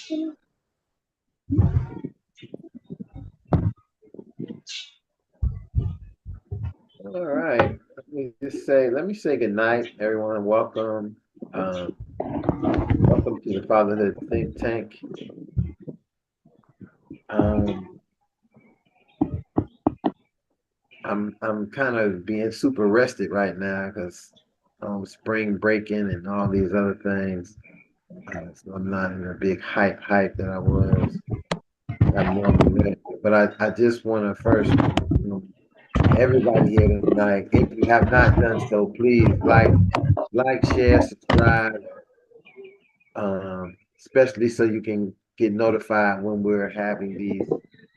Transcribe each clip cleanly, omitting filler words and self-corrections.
All right. Let me say good night, everyone. Welcome to the Fatherhood Think Tank. I'm kind of being super rested right now because spring breaking and all these other things. So I'm not in a big hype that I was. I'm normally rested. But I just want to first, you know, everybody here tonight, if you have not done so, please share, subscribe, especially so you can get notified when we're having these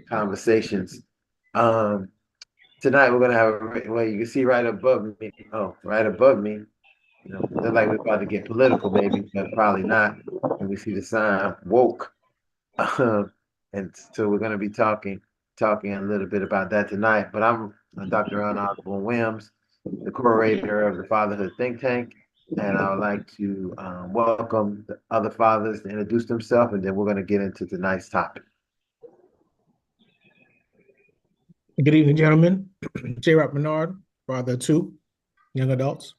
conversations. Um, Tonight we're gonna have well, you can see right above me. Oh, right above me. Look like we're about to get political, maybe, but probably not. And we see the sign woke. And so we're gonna be talking a little bit about that tonight. But I'm Dr. Honorable Williams, the curator of the Fatherhood Think Tank. And I would like to welcome the other fathers to introduce themselves, and then we're going to get into tonight's topic. Good evening, gentlemen. J. Rock Menard, father of 2 young adults.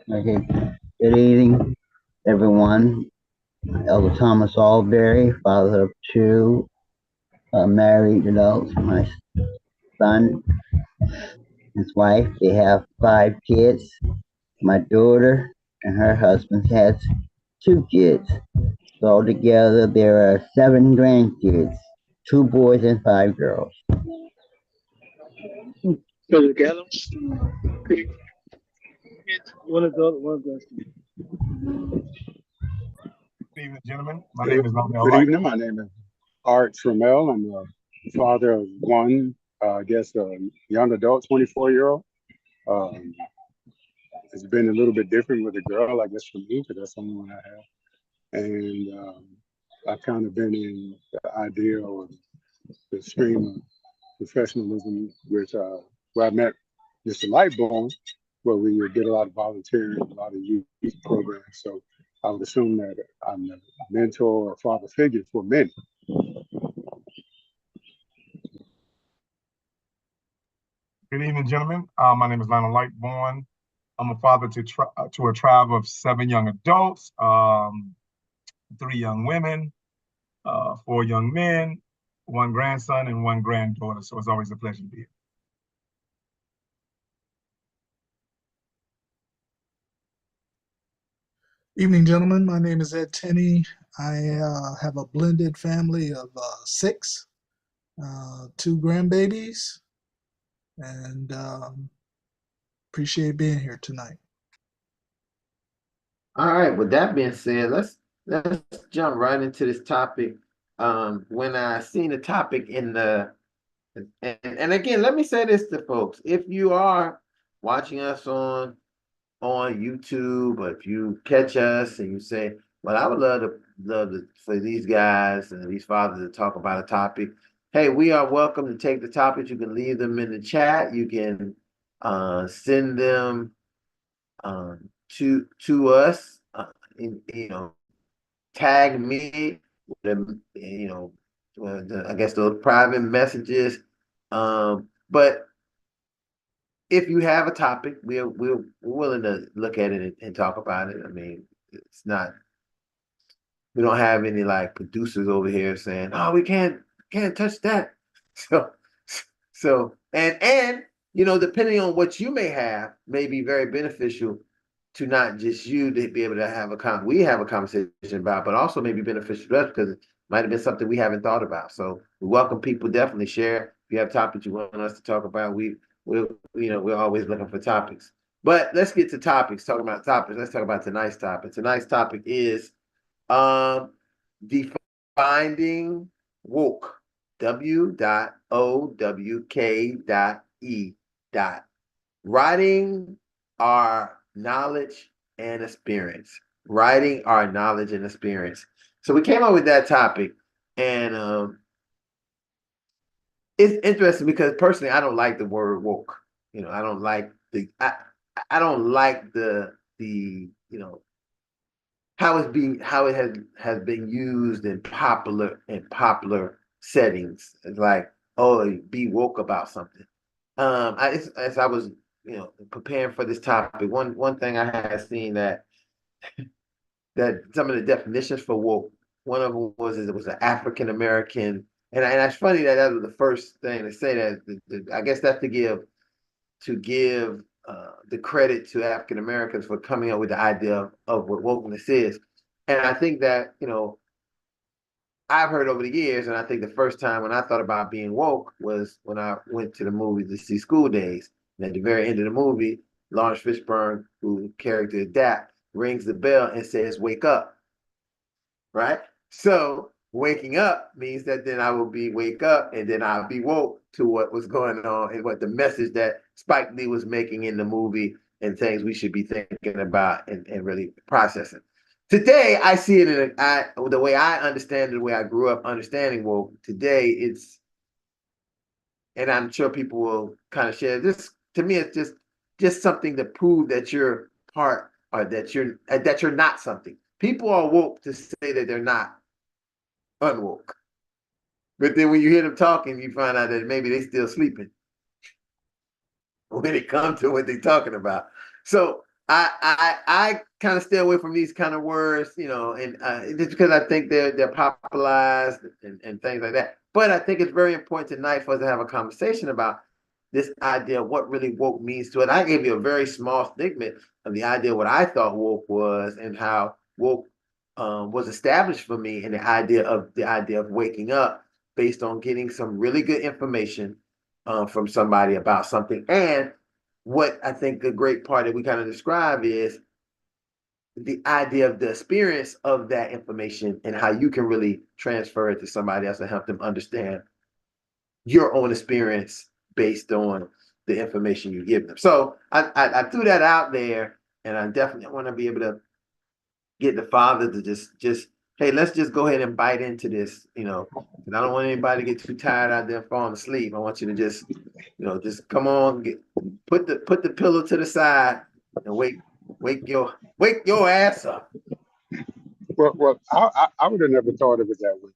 Okay. Good evening, everyone. Elder Thomas Alberry, father of 2 married adults. My son, his wife, they have 5 kids. My daughter and her husband has 2 kids. So altogether, there are 7 grandkids, 2 boys and 5 girls. So together, one adult, one grandson. Good evening, gentlemen. My name is Good evening. My name is Art Trammell. I'm the father of one, a young adult, 24-year-old. It's been a little bit different with a girl, I guess, for me, because that's the only one I have. And I've kind of been in the ideal of the stream of professionalism, where I met Mr. Lightbone, where we did a lot of volunteering, a lot of youth programs. So I would assume that I'm a mentor or father figure for many. Good evening, gentlemen. My name is Lionel Lightborn. I'm a father to a tribe of 7 young adults, 3 young women, 4 young men, 1 grandson, and 1 granddaughter. So it's always a pleasure to be here. Evening, gentlemen. My name is Ed Tenney. I have a blended family of 6, 2 grandbabies, and appreciate being here tonight. All right. With that being said, let's jump right into this topic. When I seen the topic and again, let me say this to folks: if you are watching us on YouTube, or if you catch us and you say, "Well, I would love to for these guys and these fathers to talk about a topic," hey, we are welcome to take the topics. You can leave them in the chat. You can send them to us. Tag me. I guess those private messages. But if you have a topic, we're willing to look at it and talk about it. I mean, it's not. We don't have any like producers over here saying, "Oh, we can't touch that." And depending on what you may have, may be very beneficial to not just you to be able to have we have a conversation about, but also maybe beneficial to us because it might have been something we haven't thought about. So we welcome people, definitely share. If you have topics you want us to talk about, we're always looking for topics. But let's get to topics. Talking about topics, let's talk about tonight's topic. Tonight's topic is defining woke. W.O.W.K.E. Writing our knowledge and experience. Writing our knowledge and experience. So we came up with that topic, and it's interesting because personally, I don't like the word woke. I don't like I don't like the how it has been used in popular settings. It's like, oh, be woke about something. As I was, preparing for this topic, one thing I had seen that some of the definitions for woke, one of them was it was an African American, and it's funny that was the first thing to say that. I guess that's to give the credit to African Americans for coming up with the idea of what wokeness is. And I think that, I've heard over the years, and I think the first time when I thought about being woke was when I went to the movies to see School Days. And at the very end of the movie, Lawrence Fishburne, who character Dap, rings the bell and says, "Wake up." Right? So waking up means that then I will be wake up and then I'll be woke to what was going on and what the message that Spike Lee was making in the movie and things we should be thinking about and really processing. Today, I see it the way I understand it, the way I grew up understanding woke. Today, and I'm sure people will kind of share this. To me, it's just something to prove that you're part or that you're not something. People are woke to say that they're not unwoke. But then when you hear them talking, you find out that maybe they still sleeping when it comes to what they're talking about. So I kind of stay away from these kind of words, and just because I think they're popularized and things like that. But I think it's very important tonight for us to have a conversation about this idea of what really woke means to it. I gave you a very small segment of the idea of what I thought woke was and how woke was established for me, and the idea of waking up based on getting some really good information from somebody about something. And what I think the great part that we kind of describe is the idea of the experience of that information and how you can really transfer it to somebody else and help them understand your own experience based on the information you give them. So I threw that out there, and I definitely want to be able to get the father to just hey, let's just go ahead and bite into this, and I don't want anybody to get too tired out there falling asleep. I want you to just come on, put the pillow to the side and wake your ass up. Well, I would have never thought of it that way.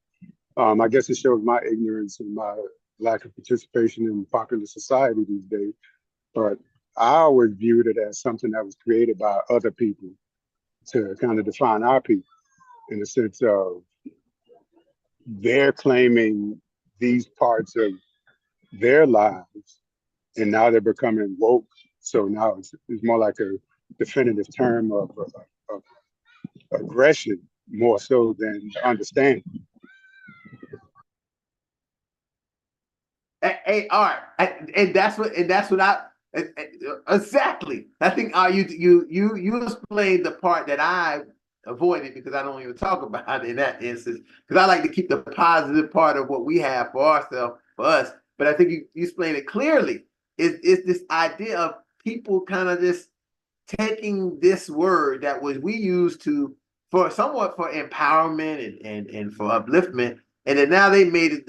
I guess it shows my ignorance and my lack of participation in popular society these days. But I always viewed it as something that was created by other people to kind of define our people, in the sense of they're claiming these parts of their lives, and now they're becoming woke. So now it's more like a definitive term of aggression more so than understanding. Hey, Art, and that's what I exactly. I think you explained the part that I avoided because I don't even talk about it in that instance, because I like to keep the positive part of what we have for ourselves, for us. But I think you explained it clearly. Is this idea of people kind of just taking this word that was we used to for somewhat for empowerment and for upliftment, and then now they made it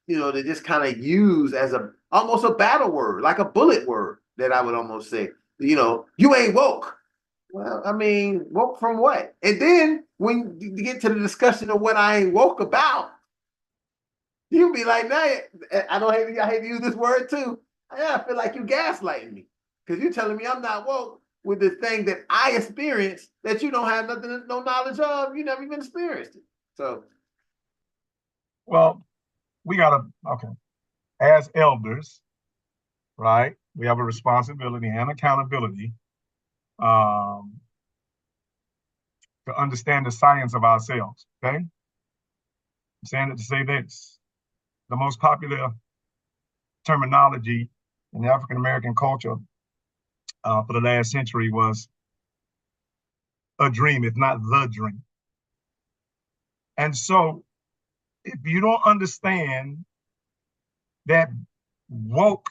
they just kind of use as almost a battle word, like a bullet word that I would almost say. You ain't woke. Well, I mean, woke from what? And then when you get to the discussion of what I ain't woke about, you'll be like, nah, I hate to use this word too. Yeah, I feel like you gaslighting me because you're telling me I'm not woke with the thing that I experienced that you don't have no knowledge of. You never even experienced it. So, well, we gotta as elders, right? We have a responsibility and accountability to understand the science of ourselves. Okay, I'm saying it to say this: the most popular terminology in the African American culture for the last century was a dream, if not the dream. And so, if you don't understand that woke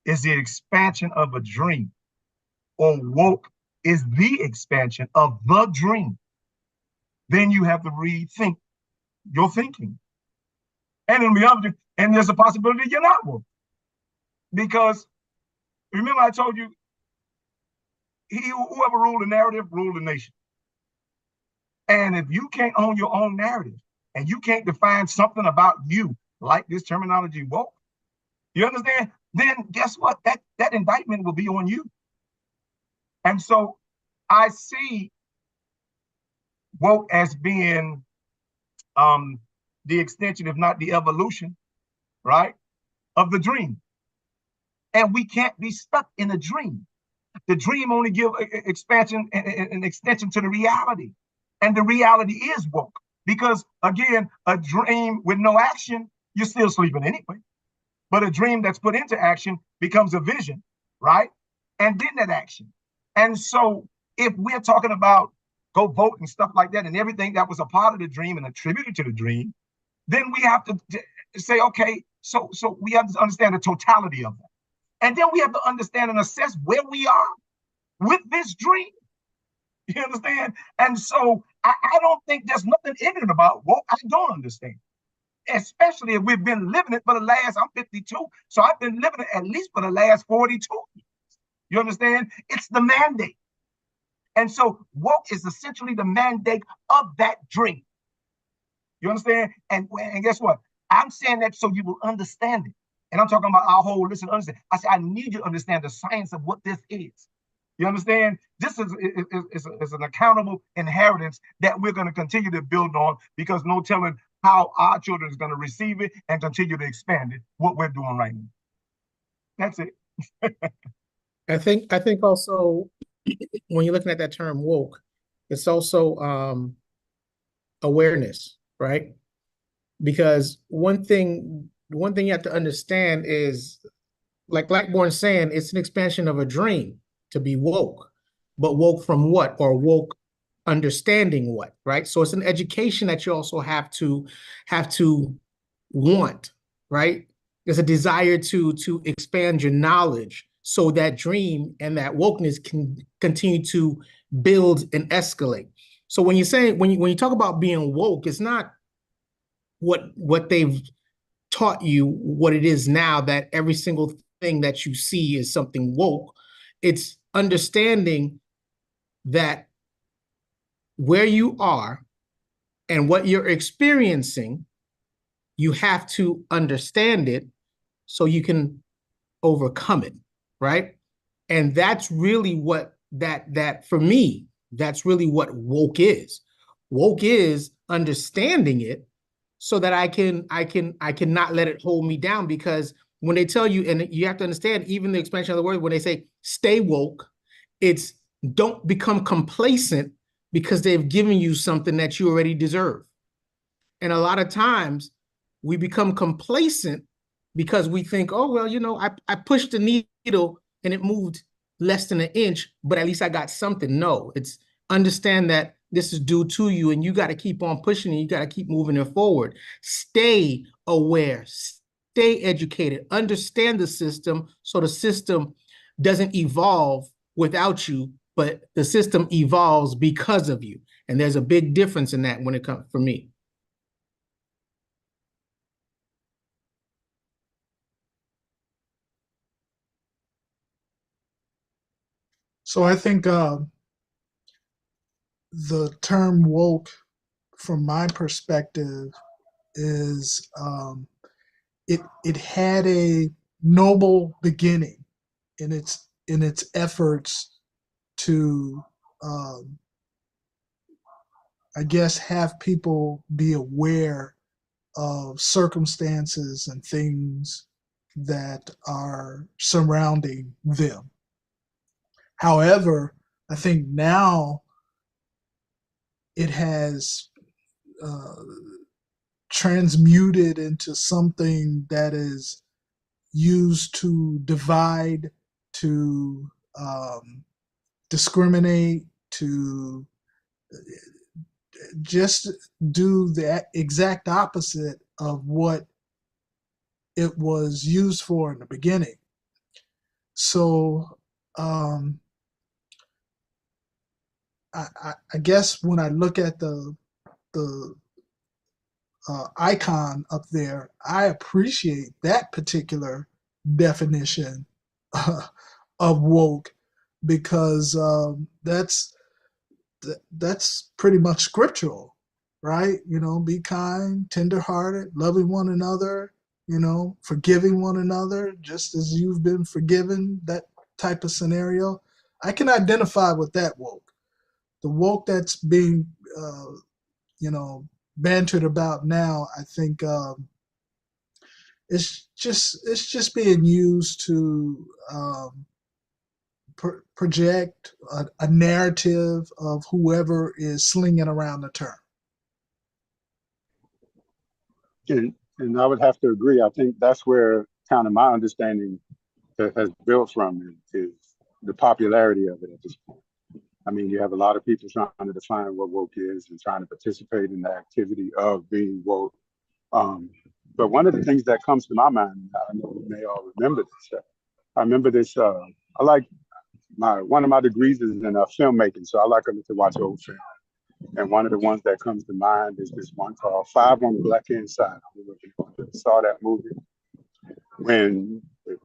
is the expansion of a dream, or woke is the expansion of the dream, then you have to rethink your thinking. And in reality, and there's a possibility you're not woke. Because remember I told you, whoever ruled the narrative ruled the nation. And if you can't own your own narrative and you can't define something about you, like this terminology woke, you understand? Then guess what? That indictment will be on you. And so I see woke as being the extension, if not the evolution, right, of the dream. And we can't be stuck in a dream. The dream only give expansion and extension to the reality. And the reality is woke. Because again, a dream with no action, you're still sleeping anyway. But a dream that's put into action becomes a vision, right? And then that action. And so if we're talking about go vote and stuff like that, and everything that was a part of the dream and attributed to the dream, then we have to say, okay, so we have to understand the totality of that. And then we have to understand and assess where we are with this dream. You understand? And so I don't think there's nothing ignorant about woke. I don't understand. Especially if we've been living it for the last, I'm 52, so I've been living it at least for the last 42 years. You understand? It's the mandate. And so woke is essentially the mandate of that dream. You understand? And guess what? I'm saying that so you will understand it. And I'm talking about our whole listen, understand. I say, I need you to understand the science of what this is. You understand? This is an accountable inheritance that we're going to continue to build on, because no telling how our children is going to receive it and continue to expand it, what we're doing right now. That's it. I think also when you're looking at that term woke, it's also awareness, right? Because one thing you have to understand is, like Blackborn's saying, it's an expansion of a dream to be woke. But woke from what? Or woke understanding what, right? So it's an education that you also have to want, right? There's a desire to expand your knowledge so that dream and that wokeness can continue to build and escalate. So when you talk about being woke, it's not what they've taught you what it is now, that every single thing that you see is something woke. It's understanding that where you are and what you're experiencing, you have to understand it so you can overcome it, right? And that's really what that for me, that's really what woke is. Woke is understanding it so that I can not let it hold me down. Because when they tell you, and you have to understand, even the expansion of the word, when they say stay woke, it's don't become complacent because they've given you something that you already deserve. And a lot of times we become complacent because we think, oh, well, I pushed the needle and it moved less than an inch, but at least I got something. No, it's understand that this is due to you and you got to keep on pushing and you got to keep moving it forward. Stay aware, stay educated, understand the system so the system doesn't evolve without you, but the system evolves because of you. And there's a big difference in that when it comes for me. So I think the term woke, from my perspective, is it had a noble beginning in its efforts to I guess have people be aware of circumstances and things that are surrounding them. However, I think now it has transmuted into something that is used to divide, to discriminate, to just do the exact opposite of what it was used for in the beginning. So I guess when I look at the icon up there, I appreciate that particular definition of woke, because that's that's pretty much scriptural, right? You know, be kind, tenderhearted, loving one another, you know, forgiving one another, just as you've been forgiven, that type of scenario. I can identify with that woke. The woke that's being, you know, bantered about now, I think it's just being used to project a narrative of whoever is slinging around the term. And I would have to agree. I think that's where kind of my understanding has built from is the popularity of it at this point. I mean, you have a lot of people trying to define what woke is and trying to participate in the activity of being woke. But one of the things that comes to my mind, I know you may all remember this. I remember this. I like one of my degrees is in filmmaking, so I like to watch old film. And one of the ones that comes to mind is this one called Five on the Black Side. I don't know if you saw that movie. When the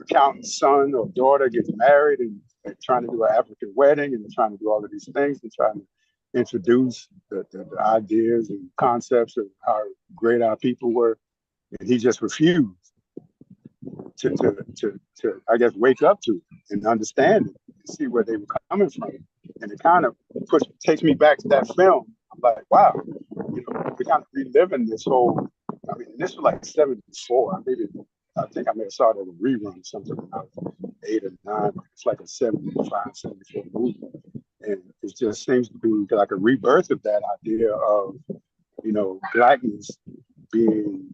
accountant's son or daughter gets married and they're trying to do an African wedding and they're trying to do all of these things and trying to introduce the ideas and concepts of how great our people were. And he just refused to I guess, wake up to it and understand it and see where they were coming from. And it kind of takes me back to that film. I'm like, wow, you know, we're kind of reliving this whole, I mean, this was like 74. I think I may have saw it at a rerun or something when I was 8 or 9. It's like a 75, 74 movie. And it just seems to be like a rebirth of that idea of, you know, Blackness being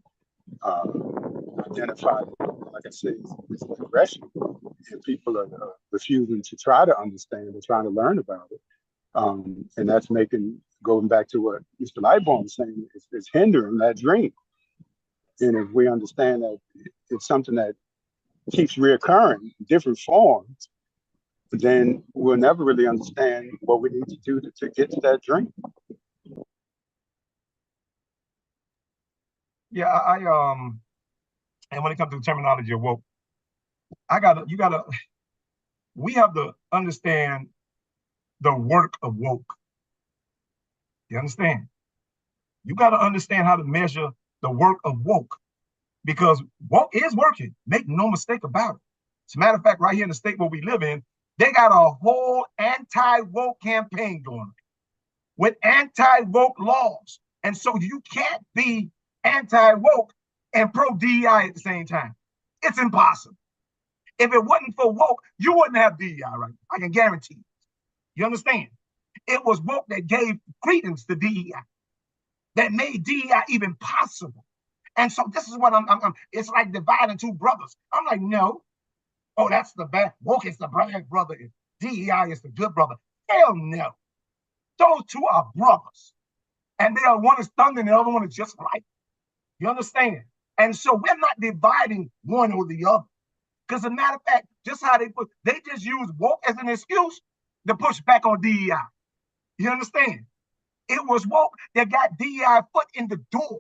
identified, like I said, as aggression. And people are refusing to try to understand or trying to learn about it. And that's going back to what Mr. Lightbourne was saying, it's hindering that dream. And if we understand that it's something that keeps reoccurring in different forms, then we'll never really understand what we need to do to get to that dream. Yeah, and when it comes to the terminology of woke, we have to understand the work of woke. You understand? You got to understand how to measure the work of woke, because woke is working. Make no mistake about it. As a matter of fact, right here in the state where we live in, they got a whole anti-woke campaign going on with anti-woke laws. And so you can't be anti-woke and pro-DEI at the same time. It's impossible. If it wasn't for woke, you wouldn't have DEI right now. I can guarantee you. You understand? It was woke that gave credence to DEI, that made DEI even possible. And so this is what it's like dividing two brothers. I'm like, no. Oh, that's the bad. Woke is the bad brother. DEI is the good brother. Hell no. Those two are brothers. And they are, one is thunder and the other one is just light. You understand? And so we're not dividing one or the other. Because as a matter of fact, just how they just use woke as an excuse to push back on DEI. You understand? It was woke that got DEI foot in the door.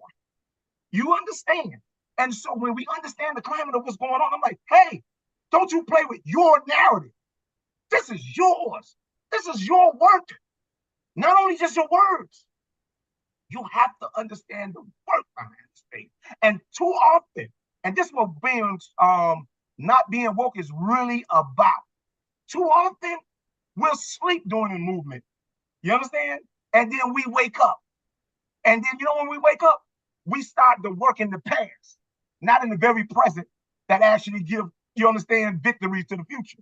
You understand? And so when we understand the climate of what's going on, I'm like, hey, don't you play with your narrative. This is yours. This is your work. Not only just your words. You have to understand the work behind this thing. And too often, and this is what being not being woke is really about. Too often, we'll sleep during the movement. You understand? And then we wake up. And then, you know, when we wake up, we start to work in the past, not in the very present that actually give, you understand, victories to the future.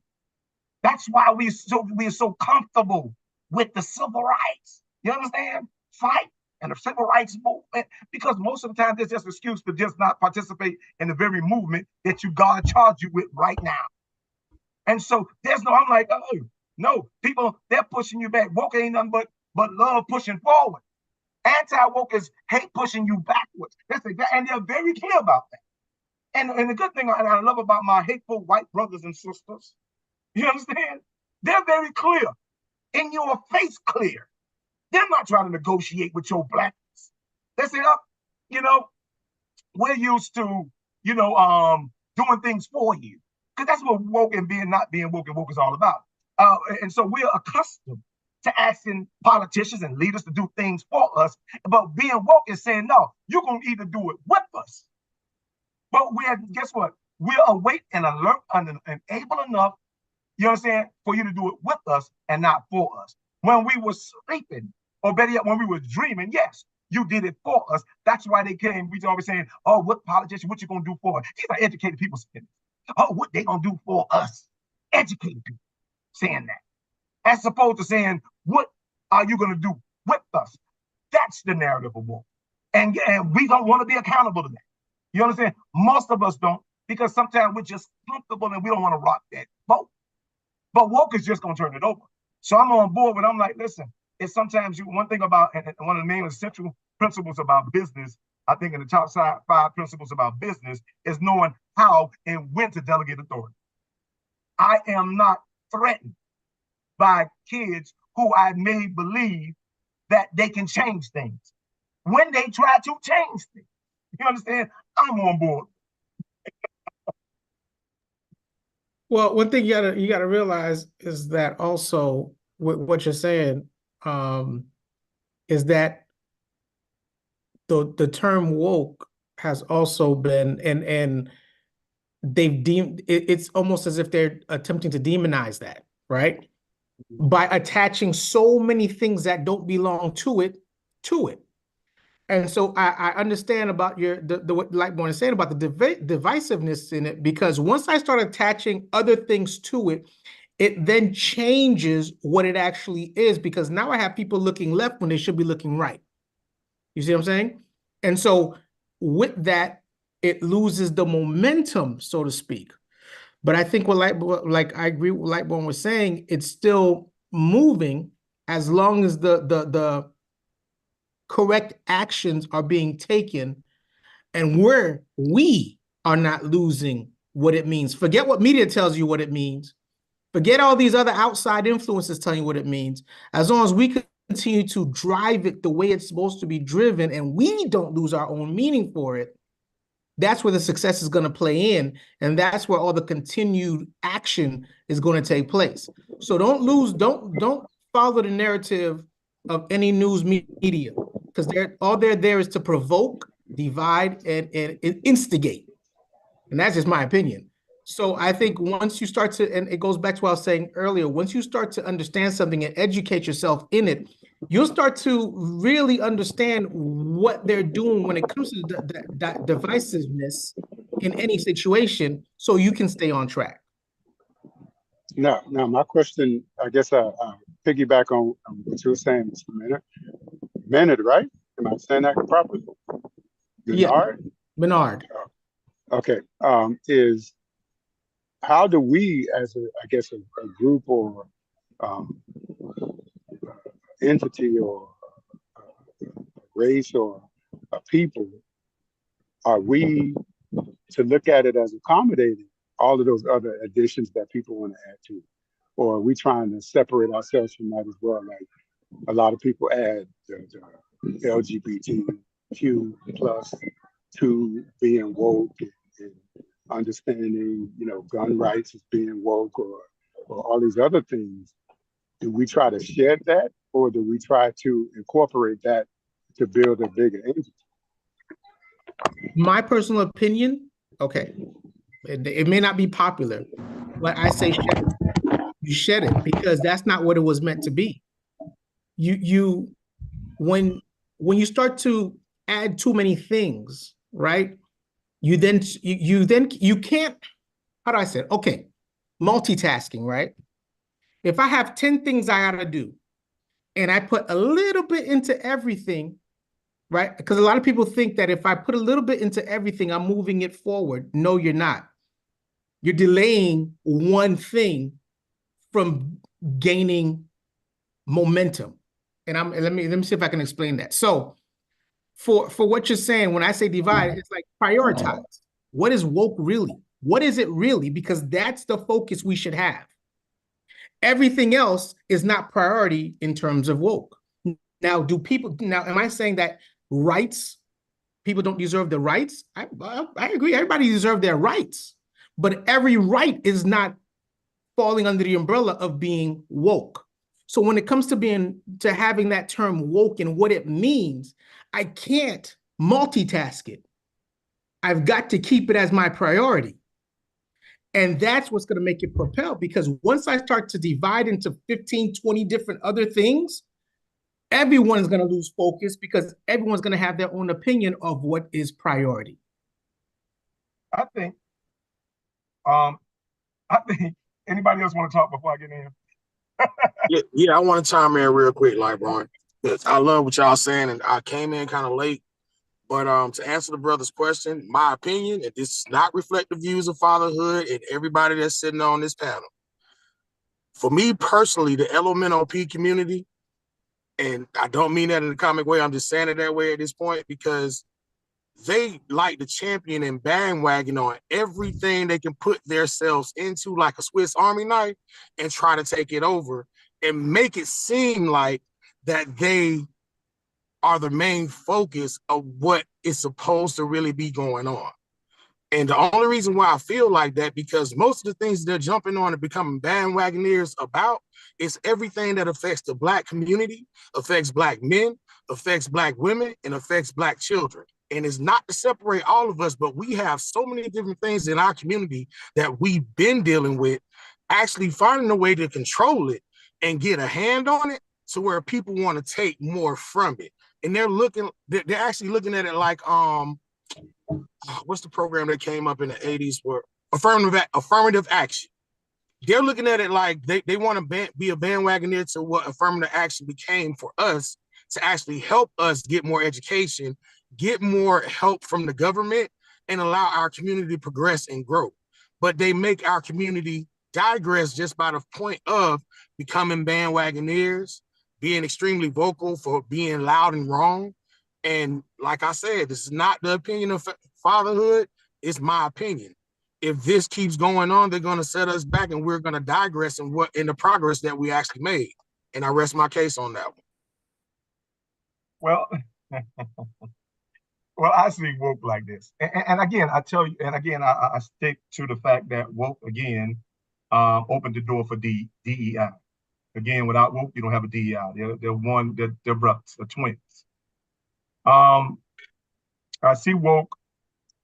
That's why we're so comfortable with the civil rights. You understand? Fight and the civil rights movement, because most of the time there's just an excuse to just not participate in the very movement that God charged you with right now. And so I'm like, oh, no, people, they're pushing you back. Woke ain't nothing but love pushing forward. Anti-woke is hate pushing you backwards. And they're very clear about that. And the good thing I love about my hateful white brothers and sisters, you understand? They're very clear, in your face clear. They're not trying to negotiate with your blackness. They say, oh, you know, we're used to, you know, doing things for you. Because that's what woke and not being woke and woke is all about. And so we're accustomed to asking politicians and leaders to do things for us. But being woke is saying, no, you're going to either do it with us. But guess what? We're awake and alert and able enough, you understand, for you to do it with us and not for us. When we were sleeping, or better yet, when we were dreaming, yes, you did it for us. That's why they came. We always saying, oh, what politician, what you going to do for us? These are educated people saying, oh, what they going to do for us? Educated people saying that. As opposed to saying, what are you going to do with us? That's the narrative of woke. And we don't want to be accountable to that. You understand? Most of us don't, because sometimes we're just comfortable and we don't want to rock that boat. But woke is just going to turn it over. So I'm on board, but I'm like, listen, it's sometimes one thing about, and one of the main essential principles about business, I think in the top 5 principles about business is knowing how and when to delegate authority. I am not threatened by kids who I made believe that they can change things. When they try to change things, you understand? I'm on board. Well, one thing you gotta realize is that also what you're saying is that the term woke has also been and they've deemed it's almost as if they're attempting to demonize that, right? By attaching so many things that don't belong to it. And so I understand about what Lightborn is saying about the divisiveness in it, because once I start attaching other things to it, it then changes what it actually is, because now I have people looking left when they should be looking right. You see what I'm saying? And so with that, it loses the momentum, so to speak. But I think like I agree with what Lightborn was saying, it's still moving as long as the correct actions are being taken, and we are not losing what it means. Forget what media tells you what it means. Forget all these other outside influences telling you what it means. As long as we continue to drive it the way it's supposed to be driven, and we don't lose our own meaning for it, that's where the success is going to play in, and that's where all the continued action is going to take place. So don't follow the narrative of any news media, because all they're there is to provoke, divide, and instigate. And that's just my opinion. So I think once you start to, and it goes back to what I was saying earlier, once you start to understand something and educate yourself in it, you'll start to really understand what they're doing when it comes to that divisiveness in any situation, so you can stay on track. Now, my question, I guess I piggyback on what you were saying, Mr. Minute. Minute, right? Am I saying that properly? Bernard? Yeah, Bernard. Okay. Is how do we, as a group or entity or race or a people, are we to look at it as accommodating all of those other additions that people want to add to it? Or are we trying to separate ourselves from that as well? Like a lot of people add the LGBTQ plus to being woke and understanding, gun rights as being woke or all these other things. Do we try to shed that, or do we try to incorporate that to build a bigger entity? My personal opinion, okay, it may not be popular, but I say shed it. You shed it, because that's not what it was meant to be. When you start to add too many things, right? You can't, how do I say it? Okay, multitasking, right? If I have 10 things I gotta do, and I put a little bit into everything, right? Because a lot of people think that if I put a little bit into everything, I'm moving it forward. No, you're not. You're delaying one thing from gaining momentum. And let me see if I can explain that. So for what you're saying, when I say divide, it's like prioritize. What is woke really? What is it really? Because that's the focus we should have. Everything else is not priority in terms of woke. Now, am I saying that people don't deserve the rights? I agree. Everybody deserves their rights, but every right is not falling under the umbrella of being woke. So when it comes to having that term woke and what it means, I can't multitask it. I've got to keep it as my priority. And that's what's going to make it propel, because once I start to divide into 15, 20 different other things, everyone's going to lose focus because everyone's going to have their own opinion of what is priority. I think anybody else want to talk before I get in? Yeah, I want to chime in real quick, like Brian. I love what y'all saying, and I came in kind of late. But to answer the brother's question, my opinion, and this does not reflect the views of fatherhood and everybody that's sitting on this panel. For me personally, the LMNOP community, and I don't mean that in a comic way, I'm just saying it that way at this point, because they like to champion and bandwagon on everything they can put themselves into, like a Swiss Army knife, and try to take it over and make it seem like that they are the main focus of what is supposed to really be going on. And the only reason why I feel like that, because most of the things they're jumping on and becoming bandwagoners about is everything that affects the Black community, affects Black men, affects Black women, and affects Black children. And it's not to separate all of us, but we have so many different things in our community that we've been dealing with, actually finding a way to control it and get a hand on it to where people want to take more from it. And they're actually looking at it like, what's the program that came up in the 80s for affirmative action? They're looking at it like they want to be a bandwagoner to what affirmative action became for us, to actually help us get more education, get more help from the government, and allow our community to progress and grow. But they make our community digress just by the point of becoming bandwagoners, being extremely vocal for being loud and wrong. And like I said, this is not the opinion of fatherhood, it's my opinion. If this keeps going on, they're going to set us back and we're going to digress in the progress that we actually made. And I rest my case on that one. Well, well, I see woke like this. And again, I tell you, and again, I stick to the fact that woke, again, opened the door for DEI. Again, without woke, you don't have a DEI. They're brothers, they're twins. I see woke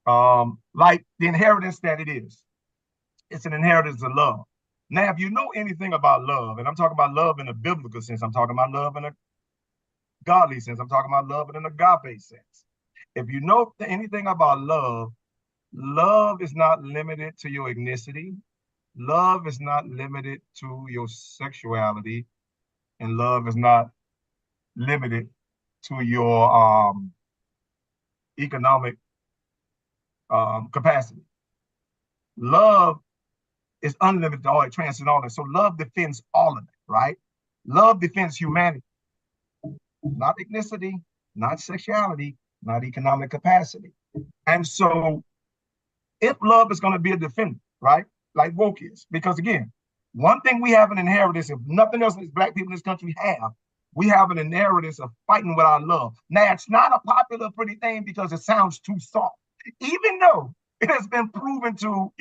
like the inheritance that it is. It's an inheritance of love. Now, if you know anything about love, and I'm talking about love in a biblical sense, I'm talking about love in a godly sense, I'm talking about love in an agape sense. If you know anything about love, love is not limited to your ethnicity. Love is not limited to your sexuality, and love is not limited to your economic capacity. Love is unlimited, all it transcends all that. So love defends all of it, right? Love defends humanity, not ethnicity, not sexuality, not economic capacity. And so if love is going to be a defender, right? Like woke is, because again, one thing we have an inheritance, if nothing else as Black people in this country have, we have an inheritance of fighting with our love. Now, it's not a popular, pretty thing because it sounds too soft, even though it has been proven to,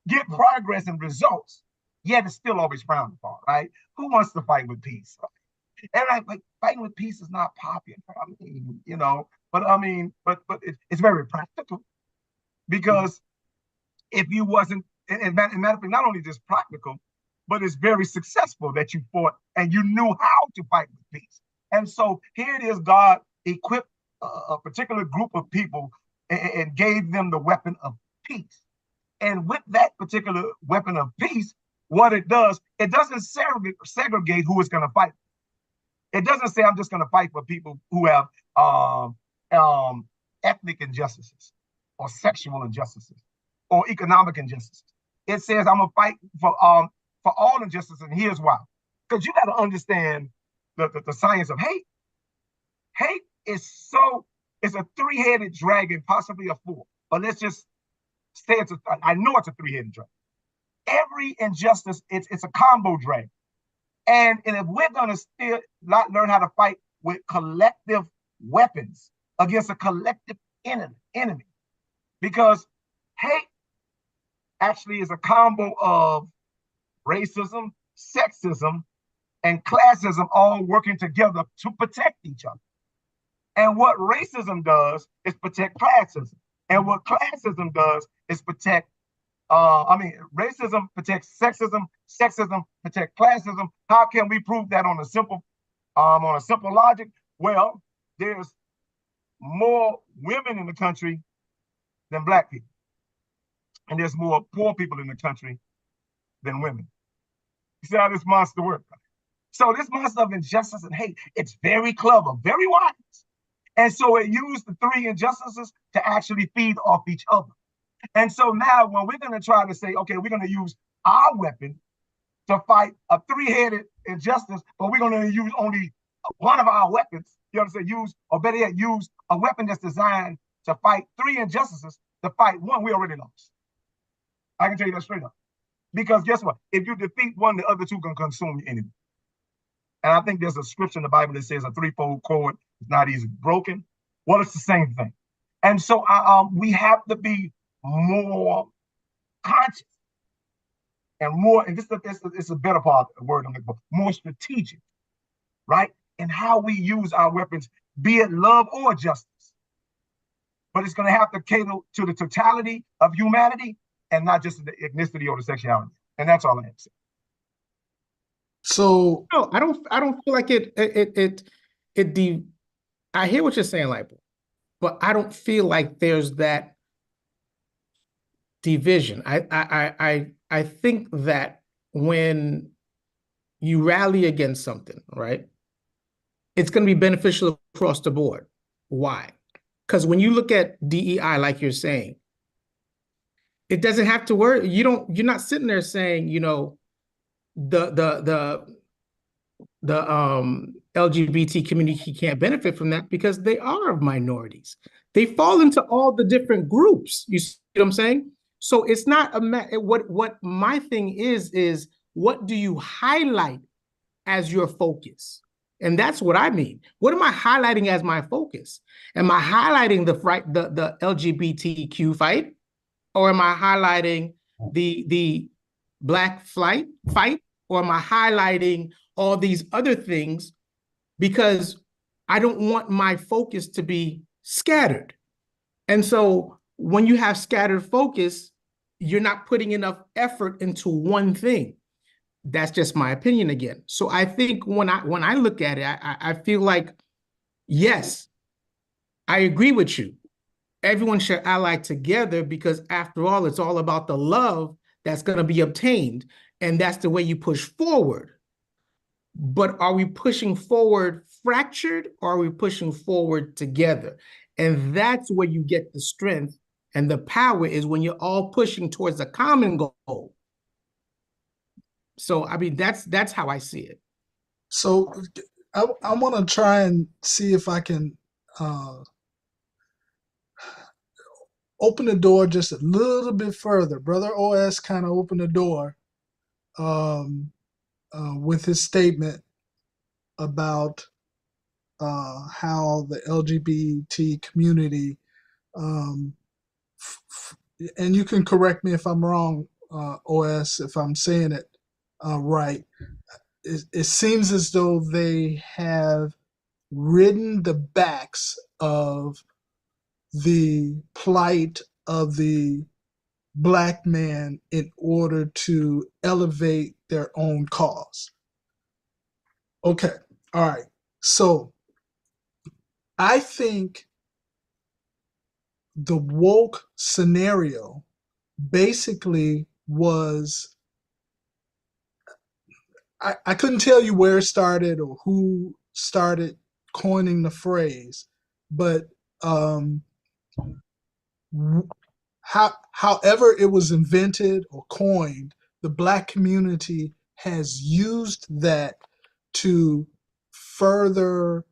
get progress and results, yet it's still always frowned upon, right? Who wants to fight with peace? And like fighting with peace is not popular. I mean, but it's very practical, because if you wasn't, and matter of fact, not only just practical, but it's very successful that you fought and you knew how to fight with peace. And so here it is, God equipped a particular group of people and gave them the weapon of peace. And with that particular weapon of peace, what it does, it doesn't segregate who is going to fight. It doesn't say I'm just going to fight for people who have ethnic injustices or sexual injustices or economic injustices. It says I'm going to fight for all injustice, and here's why. Because you got to understand the science of hate. Hate is it's a three-headed dragon, possibly a four, but let's just say I know it's a three-headed dragon. Every injustice, it's a combo dragon. And if we're going to still not learn how to fight with collective weapons against a collective enemy, because hate actually is a combo of racism, sexism, and classism all working together to protect each other. And what racism does is protect classism. And what classism does is protect, racism protects sexism, sexism protects classism. How can we prove that on a simple logic? Well, there's more women in the country than Black people. And there's more poor people in the country than women. You see how this monster works? So this monster of injustice and hate, it's very clever, very wise. And so it used the three injustices to actually feed off each other. And so now when we're going to try to say, okay, we're going to use our weapon to fight a three-headed injustice, but we're going to use only one of our weapons, you understand, use, or better yet, use a weapon that's designed to fight three injustices, to fight one, we already lost. I can tell you that straight up. Because guess what? If you defeat one, the other two can consume your enemy. And I think there's a scripture in the Bible that says a threefold cord is not easily broken. Well, it's the same thing. And so we have to be more conscious and more, and this is a better part of the word I'm looking for, more strategic, right? And how we use our weapons, be it love or justice. But it's going to have to cater to the totality of humanity and not just the ethnicity or the sexuality. And that's all I have to say. So no, I don't feel like I hear what you're saying, Lipo, but I don't feel like there's that division. I think that when you rally against something, right, it's going to be beneficial across the board. Why? Because when you look at DEI, like you're saying, it doesn't have to work. You're not sitting there saying, you know, the LGBT community can't benefit from that because they are minorities. They fall into all the different groups. You see what I'm saying? So it's not what my thing is what do you highlight as your focus? And that's what I mean. What am I highlighting as my focus? Am I highlighting the LGBTQ fight? Or am I highlighting the Black fight? Or am I highlighting all these other things? Because I don't want my focus to be scattered. And so when you have scattered focus, you're not putting enough effort into one thing. That's just my opinion again. So I think when I look at it, I feel like, yes, I agree with you. Everyone should ally together because after all, it's all about the love that's going to be obtained. And that's the way you push forward. But are we pushing forward fractured or are we pushing forward together? And that's where you get the strength and the power is when you're all pushing towards a common goal. So, I mean, that's how I see it. So I want to try and see if I can open the door just a little bit further. Brother OS kind of opened the door with his statement about how the LGBT community, and you can correct me if I'm wrong, OS, if I'm saying it right. It seems as though they have ridden the backs of the plight of the Black man in order to elevate their own cause. Okay, all right. So I think the woke scenario basically was, I couldn't tell you where it started or who started coining the phrase, but however it was invented or coined, the Black community has used that to further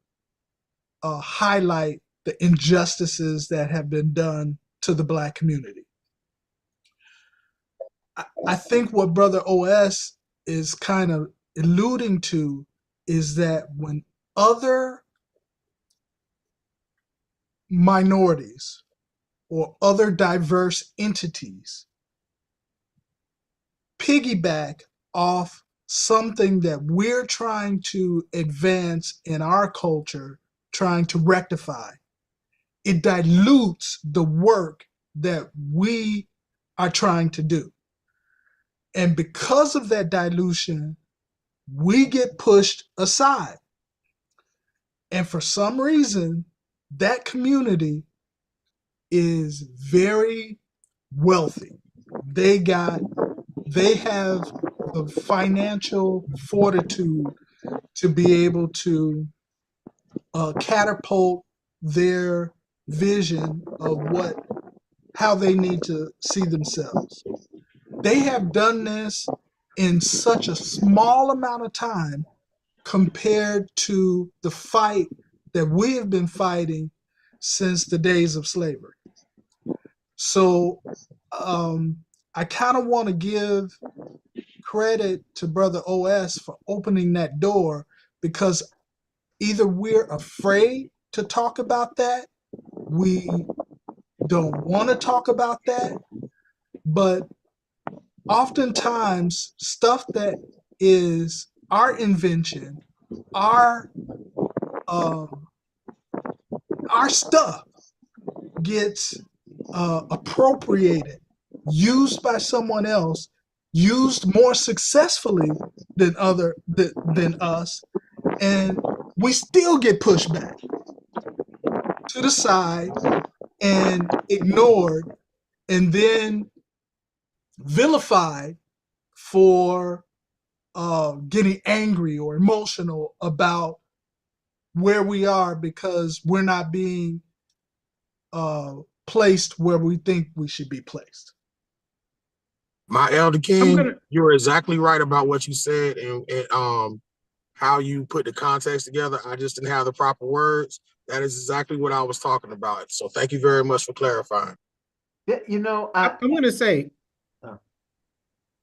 highlight the injustices that have been done to the Black community. I think what Brother OS is kind of alluding to is that when other minorities or other diverse entities piggyback off something that we're trying to advance in our culture, trying to rectify. It dilutes the work that we are trying to do. And because of that dilution, we get pushed aside. And for some reason, that community is very wealthy. They have the financial fortitude to be able to catapult their vision of how they need to see themselves. They have done this in such a small amount of time compared to the fight that we have been fighting since the days of slavery. So I kind of want to give credit to Brother OS for opening that door, because either we're afraid to talk about that, we don't want to talk about that, but oftentimes stuff that is our invention, our stuff gets appropriated, used by someone else, used more successfully than us, and we still get pushed back to the side and ignored, and then vilified for getting angry or emotional about where we are because we're not being placed where we think we should be placed. My Elder King, you're exactly right about what you said, and how you put the context together. I just didn't have the proper words. That is exactly what I was talking about. So thank you very much for clarifying. Yeah, you know, I'm going to say.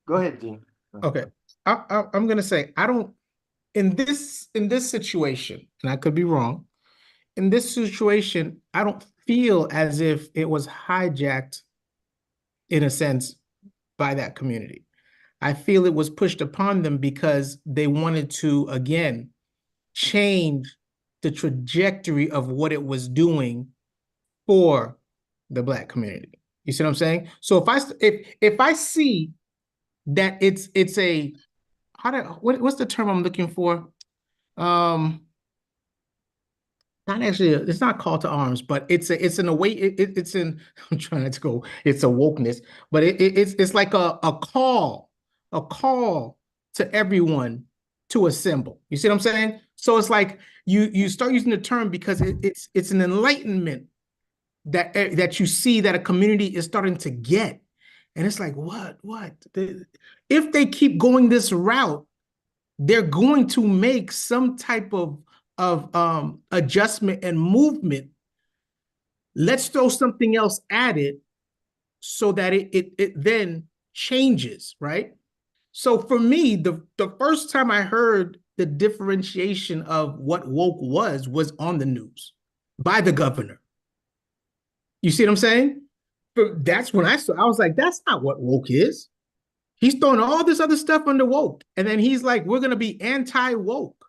Go ahead, Gene. Okay, I'm going to say I don't. In this situation, and I could be wrong, in this situation, I don't feel as if it was hijacked, in a sense, by that community. I feel it was pushed upon them because they wanted to, again, change the trajectory of what it was doing for the Black community. You see what I'm saying? So if I see that it's a what's the term I'm looking for? Not actually, it's not call to arms, but it's in a way, it's in, I'm trying not to go, it's a wokeness, but it's like a call to everyone to assemble. You see what I'm saying? So it's like you start using the term because it's an enlightenment that you see that a community is starting to get. And it's like, what? If they keep going this route, they're going to make some type of adjustment and movement. Let's throw something else at it so that it then changes, right? So for me, the first time I heard the differentiation of what woke was on the news by the governor. You see what I'm saying? That's when I was like, that's not what woke is. He's throwing all this other stuff under woke. And then he's like, we're going to be anti-woke.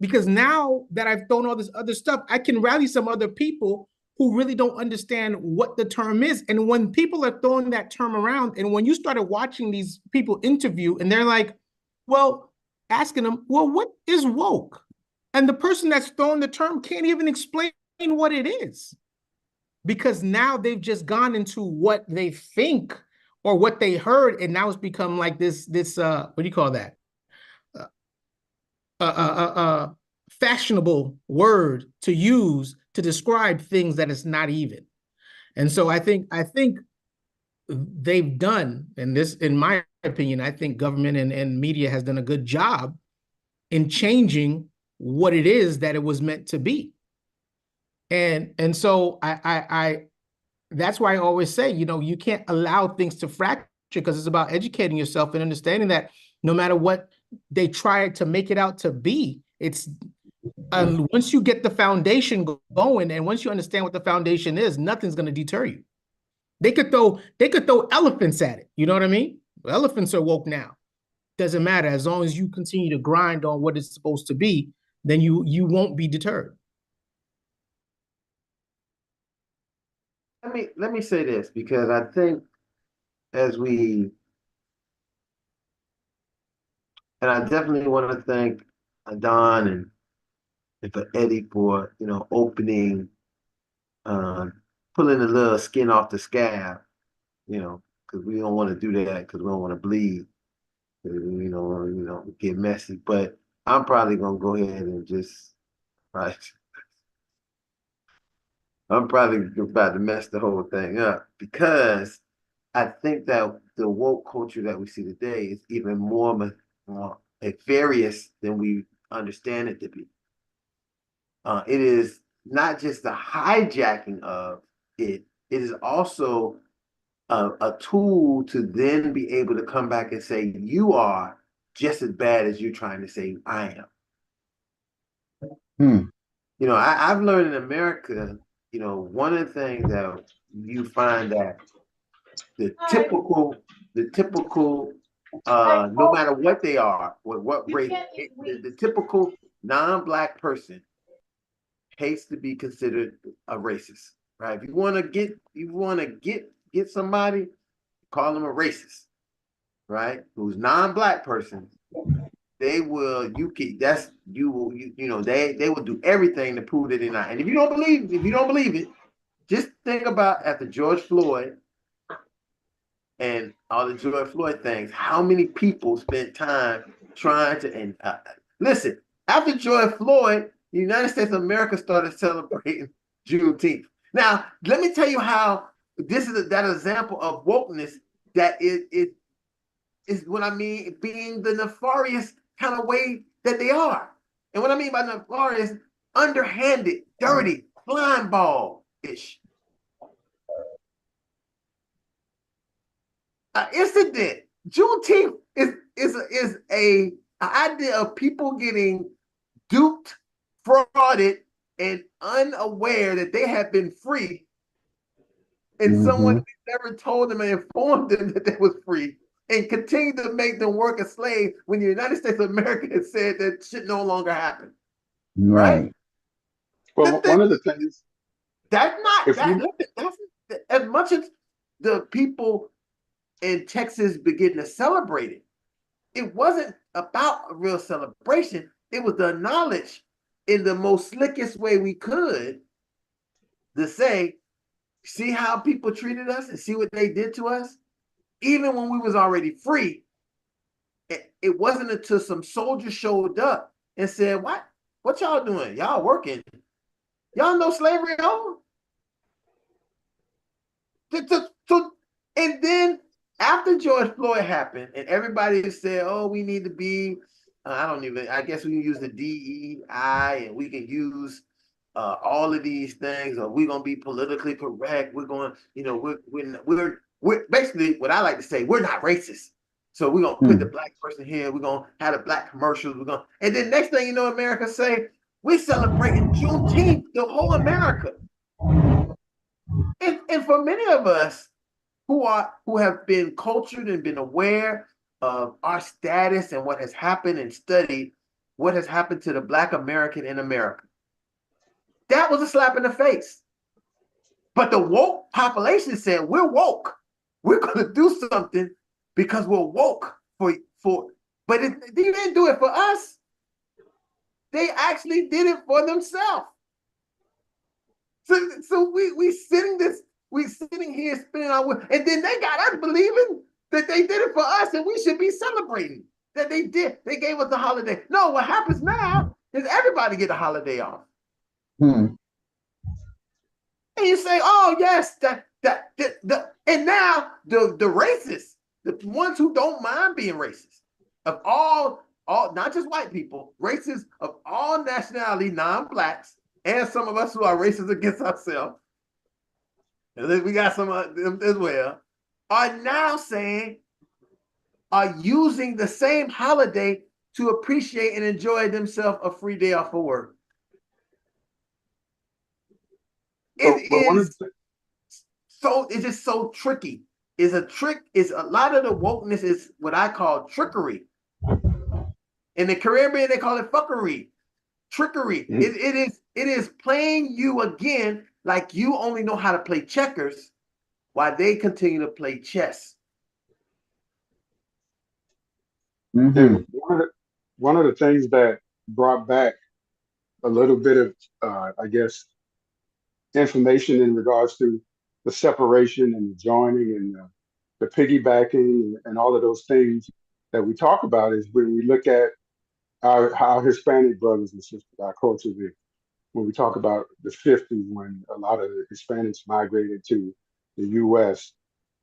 Because now that I've thrown all this other stuff, I can rally some other people who really don't understand what the term is. And when people are throwing that term around, and when you started watching these people interview, and they're like, well, asking them, well, what is woke? And the person that's throwing the term can't even explain what it is. Because now they've just gone into what they think or what they heard, and now it's become like this what do you call that? Fashionable word to use to describe things that it's not even. And so I think they've done, and this, in my opinion, I think government and media has done a good job in changing what it is that it was meant to be. And so I that's why I always say, you can't allow things to fracture, because it's about educating yourself and understanding that no matter what they try to make it out to be, it's once you get the foundation going, and once you understand what the foundation is, nothing's going to deter you. They could throw elephants at it. You know what I mean? Elephants are woke now. doesn't matter. As long as you continue to grind on what it's supposed to be, then you won't be deterred. Let me say this, because I think as we, and I definitely want to thank Don and for Eddie for, opening, pulling a little skin off the scab, because we don't want to do that, because we don't want to bleed, we don't want to, get messy. But I'm probably gonna go ahead and just, right. I'm probably about to mess the whole thing up, because I think that the woke culture that we see today is even more nefarious than we understand it to be. It is not just the hijacking of it, it is also a tool to then be able to come back and say, you are just as bad as you're trying to say I am. I've learned in America, one of the things that you find that the typical, no matter what they are, what race, the typical non-Black person hates to be considered a racist, right? If you want to get somebody, call them a racist, right? Who's non-Black person, they will, they will do everything to prove that they're not. And if you don't believe it, just think about after George Floyd and all the George Floyd things, how many people spent time trying to, and listen, after George Floyd, the United States of America started celebrating Juneteenth. Now, let me tell you how this is that example of wokeness that it is what I mean, being the nefarious kind of way that they are. And what I mean by nefarious, underhanded, dirty, blind ball-ish. Incident. Juneteenth is a idea of people getting duped, frauded, and unaware that they have been free, and someone never told them and informed them that they was free, and continue to make them work as slaves when the United States of America has said that shit no longer happened. Right? Well, one of the things that's as much as the people in Texas begin to celebrate it. It wasn't about a real celebration. It was the knowledge in the most slickest way we could to say, see how people treated us and see what they did to us? Even when we was already free, it wasn't until some soldiers showed up and said, what y'all doing? Y'all working. Y'all know slavery over? And then after George Floyd happened and everybody said, oh, we need to be, I guess we can use the DEI and we can use all of these things, or we're going to be politically correct. We're going, we're basically what I like to say, we're not racist. So we're going to put the Black person here. We're going to have the Black commercials. And then next thing you know, America say, we're celebrating Juneteenth, the whole America. And for many of us who have been cultured and been aware of our status and what has happened and studied what has happened to the Black American in America, that was a slap in the face. But the woke population said, we're woke. We're going to do something because we're woke but they didn't do it for us. They actually did it for themselves. So we sitting here spinning our wheels, and then they got us believing that they did it for us and we should be celebrating that they did. They gave us a holiday. No, what happens now is everybody get a holiday off. And you say, oh yes, and now the racists, the ones who don't mind being racist, of all not just white people, racists of all nationality, non-Blacks, and some of us who are racist against ourselves, and then we got some of them as well, are now are using the same holiday to appreciate and enjoy themselves a free day off of work. It's just so tricky. It's a trick. It's a lot of the wokeness is what I call trickery. In the Caribbean, they call it fuckery, trickery. It is playing you again like you only know how to play checkers while they continue to play chess. And one of the things that brought back a little bit of, I guess, information in regards to the separation and the joining and the piggybacking and all of those things that we talk about is when we look at our Hispanic brothers and sisters, our culture there. When we talk about the 50s, when a lot of the Hispanics migrated to the US,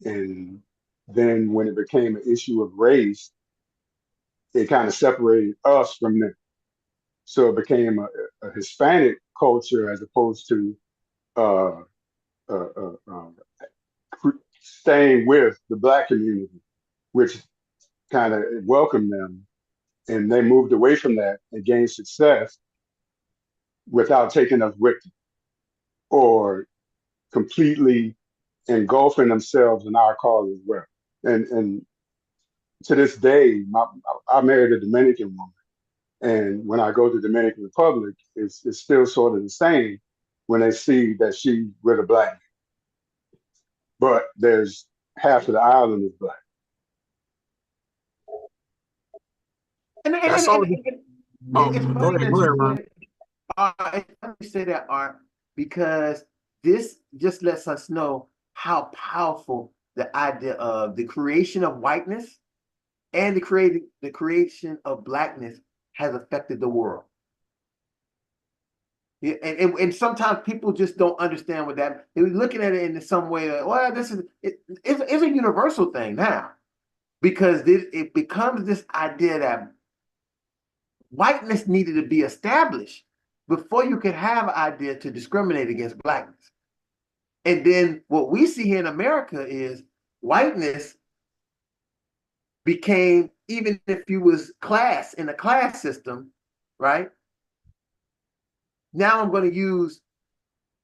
and then when it became an issue of race, it kind of separated us from them. So it became a Hispanic culture as opposed to uh, uh, uh, um, staying with the Black community, which kind of welcomed them. And they moved away from that and gained success without taking us with them or completely engulfing themselves in our cause as well. And to this day, I married a Dominican woman. And when I go to Dominican Republic, it's still sort of the same when they see that she's with a Black man. But there's half of the island is Black. That's all. Go ahead, Ron. Let me say that, Art, because this just lets us know how powerful the idea of the creation of whiteness and the creation of Blackness has affected the world. Yeah, and sometimes people just don't understand what that. They're looking at it in some way. Well, it's a universal thing now, because it becomes this idea that whiteness needed to be established before you could have an idea to discriminate against Blackness. And then what we see here in America is whiteness became, even if you was in a class system, right? Now I'm going to use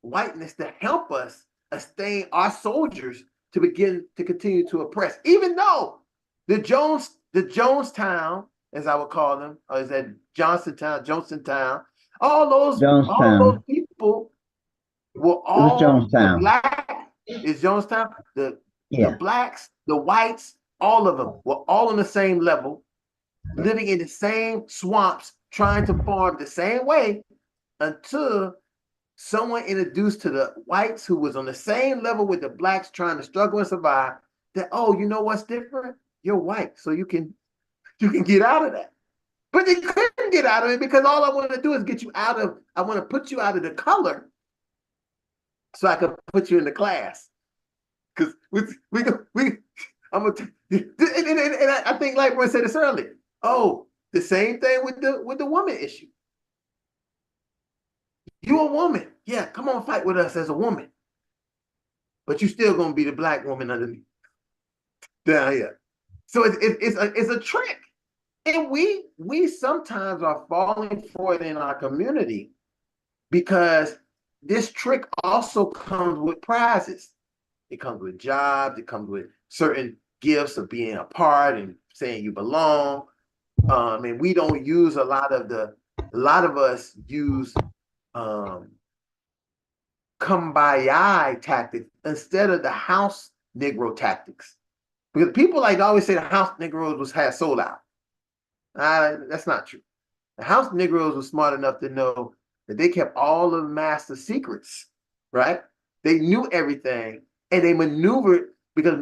whiteness to help us sustain our soldiers to begin to continue to oppress, even though the Jonestown, as I would call them, or is that Johnsontown, all those people were all the Black. Is Jonestown the Blacks, the whites, all of them were all on the same level, living in the same swamps, trying to farm the same way until someone introduced to the whites who was on the same level with the Blacks trying to struggle and survive that, oh, you know what's different? You're white, so you can get out of that. But they couldn't get out of it because all I want to do is I want to put you out of the color so I can put you in the class. Because and I think like Roy said this earlier. Oh, the same thing with the woman issue. You a woman. Yeah, come on, fight with us as a woman. But you still gonna be the Black woman underneath down here. So it's a trick. And we sometimes are falling for it in our community because this trick also comes with prizes. It comes with jobs, it comes with certain gifts of being a part and saying you belong. And we don't use a lot of us use kumbaya tactics instead of the house Negro tactics. Because people like always say the house Negroes had sold out. That's not true. The house Negroes were smart enough to know that they kept all of the master secrets, right? They knew everything and they maneuvered because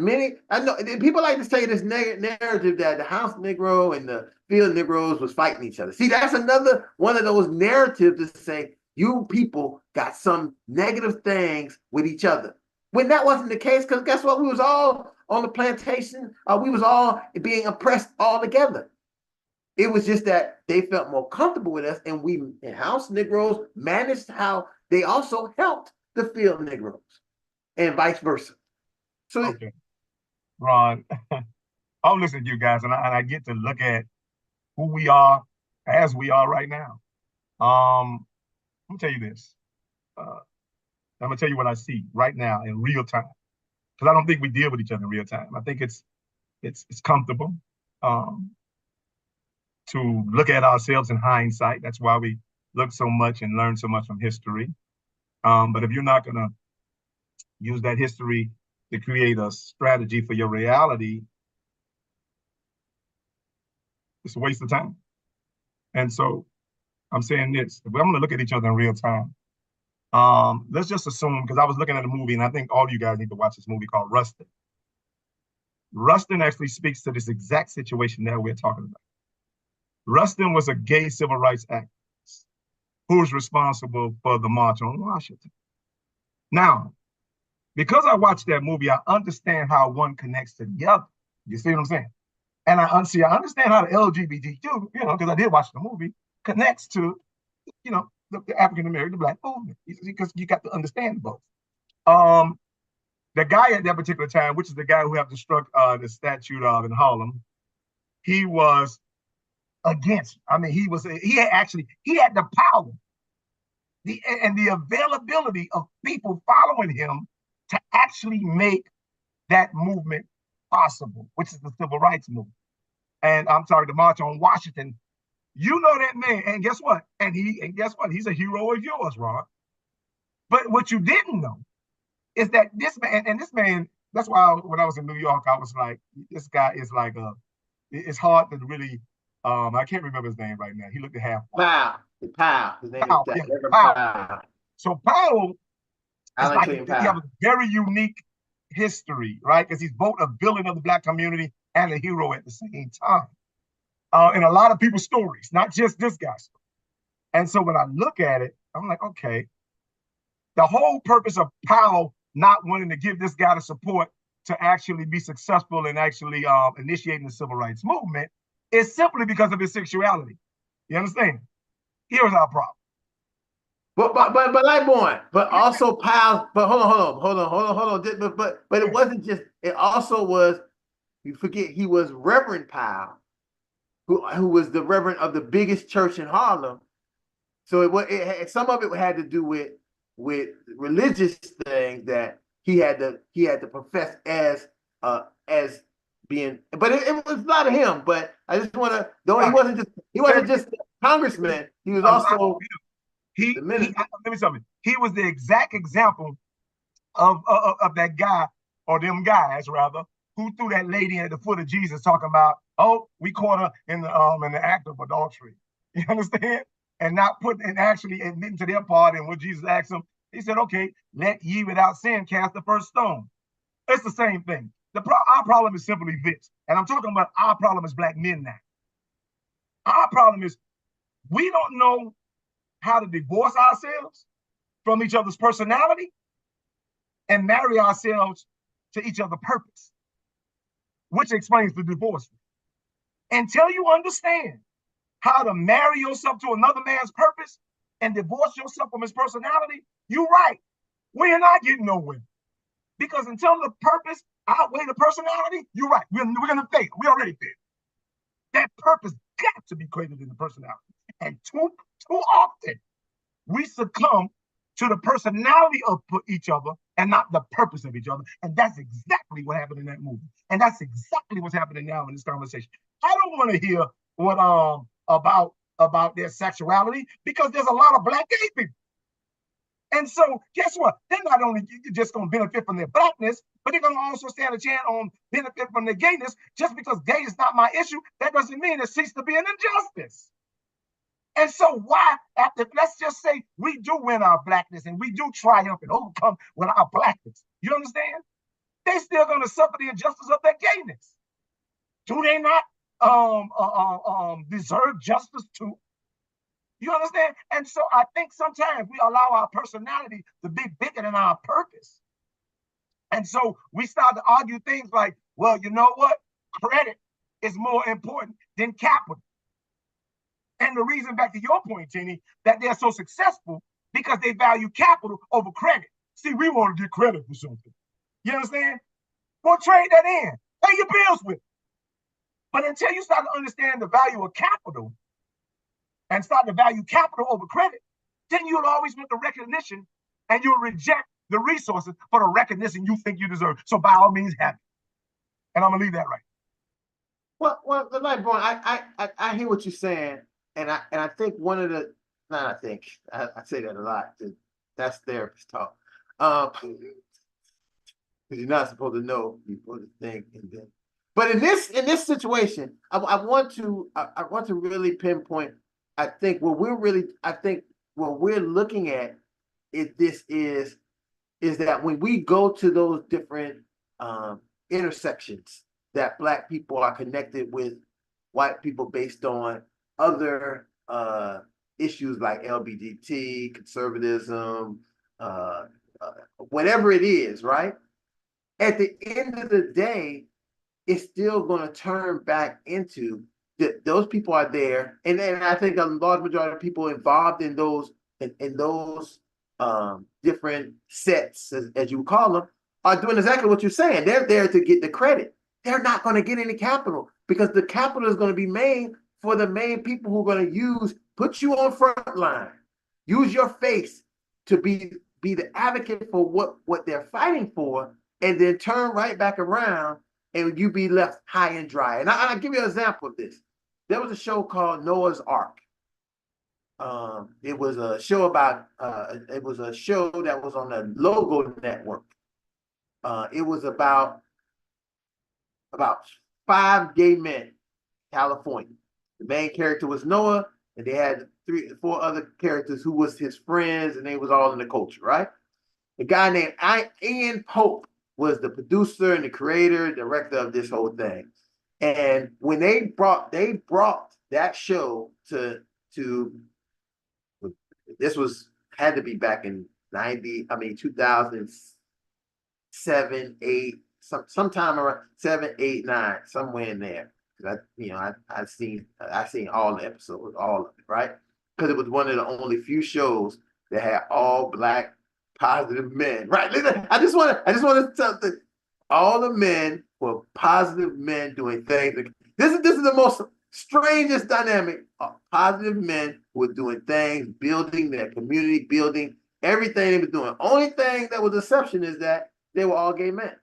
I know people like to say this narrative that the house Negro and the field Negroes was fighting each other. See, that's another one of those narratives to say you people got some negative things with each other. When that wasn't the case, because guess what? We was all on the plantation. We was all being oppressed all together. It was just that they felt more comfortable with us, and we in house Negroes managed how they also helped the field Negroes, and vice versa. So, okay, Ron, I'm listening to you guys, and I get to look at who we are as we are right now. I'm gonna tell you this. I'm gonna tell you what I see right now in real time, because I don't think we deal with each other in real time. I think it's comfortable. to look at ourselves in hindsight. That's why we look so much and learn so much from history. But if you're not going to use that history to create a strategy for your reality, it's a waste of time. And so I'm saying this, if I'm going to look at each other in real time, let's just assume, because I was looking at a movie, and I think all of you guys need to watch this movie called Rustin. Rustin actually speaks to this exact situation that we're talking about. Rustin was a gay civil rights activist who was responsible for the March on Washington. Now, because I watched that movie, I understand how one connects to the other. You see what I'm saying? And I understand how the LGBTQ, because I did watch the movie, connects to, the African-American, the Black movement, because you got to understand both. The guy at that particular time, which is the guy who have struck the statue in Harlem, he was against. I mean, he had the power, and the availability of people following him to actually make that movement possible, which is the civil rights movement. And I'm sorry, the March on Washington. You know that man, and guess what? He's a hero of yours, Ron. But what you didn't know is that this man, that's why when I was in New York, I was like, this guy is like it's hard to really, I can't remember his name right now. He looked at half. Powell. His name Powell, is Powell. So Powell, he has a very unique history, right? Because he's both a villain of the Black community and a hero at the same time. In a lot of people's stories, not just this guy's story. And so when I look at it, I'm like, okay, the whole purpose of Powell not wanting to give this guy the support to actually be successful in actually initiating the civil rights movement is simply because of his sexuality. You understand? Here's our problem. But Lightborn, but also Powell, but hold on. But it wasn't just, it also was, you forget, he was Reverend Powell, who was the reverend of the biggest church in Harlem. So some of it had to do with religious things that he had to profess as being, but it was not him. But I just want to, though he wasn't just a congressman, he was also let me something. He was the exact example of that guy, or them guys rather, who threw that lady at the foot of Jesus, talking about, oh, we caught her in the act of adultery. You understand? And actually admitting to their part. And when Jesus asked him, he said, okay, let ye without sin cast the first stone. It's the same thing. Our problem is simply this. And I'm talking about our problem as Black men now. Our problem is we don't know how to divorce ourselves from each other's personality and marry ourselves to each other's purpose, which explains the divorce. Until you understand how to marry yourself to another man's purpose and divorce yourself from his personality, you're right. We're not getting nowhere. Because until the purpose outweigh the personality, you're right. We're going to fail. We already failed. That purpose got to be created in the personality. And too often, we succumb to the personality of each other and not the purpose of each other. And that's exactly what happened in that movie. And that's exactly what's happening now in this conversation. I don't want to hear what about their sexuality, because there's a lot of Black gay people. And so guess what? They're not only just going to benefit from their Blackness, but they're going to also stand a chance on benefit from their gayness. Just because gay is not my issue, that doesn't mean it ceases to be an injustice. And so why, let's just say we do win our Blackness and we do triumph and overcome with our Blackness. You understand? They still going to suffer the injustice of their gayness. Do they not deserve justice too? You understand? And so I think sometimes we allow our personality to be bigger than our purpose. And so we start to argue things like, well, you know what? Credit is more important than capital. And the reason, back to your point, Jeannie, that they're so successful because they value capital over credit. See, we want to get credit for something. You understand? Well, trade that in. Pay your bills with it. But until you start to understand the value of capital and start to value capital over credit, then you'll always want the recognition and you'll reject the resources for the recognition you think you deserve. So by all means, have it. And I'm going to leave that right. Well, like, boy, I hear what you're saying, and I think one of the, not I think, I say that a lot. That's therapist talk. Because you're not supposed to know, you're supposed to think, and then. But in this situation, I want to really pinpoint. I think what we're looking at is that when we go to those different intersections that Black people are connected with white people based on other issues like LGBT, conservatism, uh, whatever it is, right? At the end of the day, it's still going to turn back into those people are there, and I think a large majority of people involved in those different sets, as you would call them, are doing exactly what you're saying. They're there to get the credit. They're not going to get any capital because the capital is going to be made for the main people who are going to put you on front line, use your face to be the advocate for what they're fighting for, and then turn right back around and you be left high and dry. And I'll give you an example of this. There was a show called Noah's Ark. It was a show that was on the Logo Network. It was about 5 gay men, California. The main character was Noah, and they had 4 other characters who was his friends, and they was all in the culture, right? A guy named Ian Pope was the producer and the creator, director of this whole thing. And when they brought that show to this had to be back in 2007, 8, sometime around 7, 8, 9, somewhere in there. I've seen all the episodes, all of it, right? Because it was one of the only few shows that had all Black positive men, right? I just want to tell that all the men were positive men doing things. This is the most strangest dynamic of positive men who were doing things, building their community, building everything they were doing. Only thing that was exception is that they were all gay men,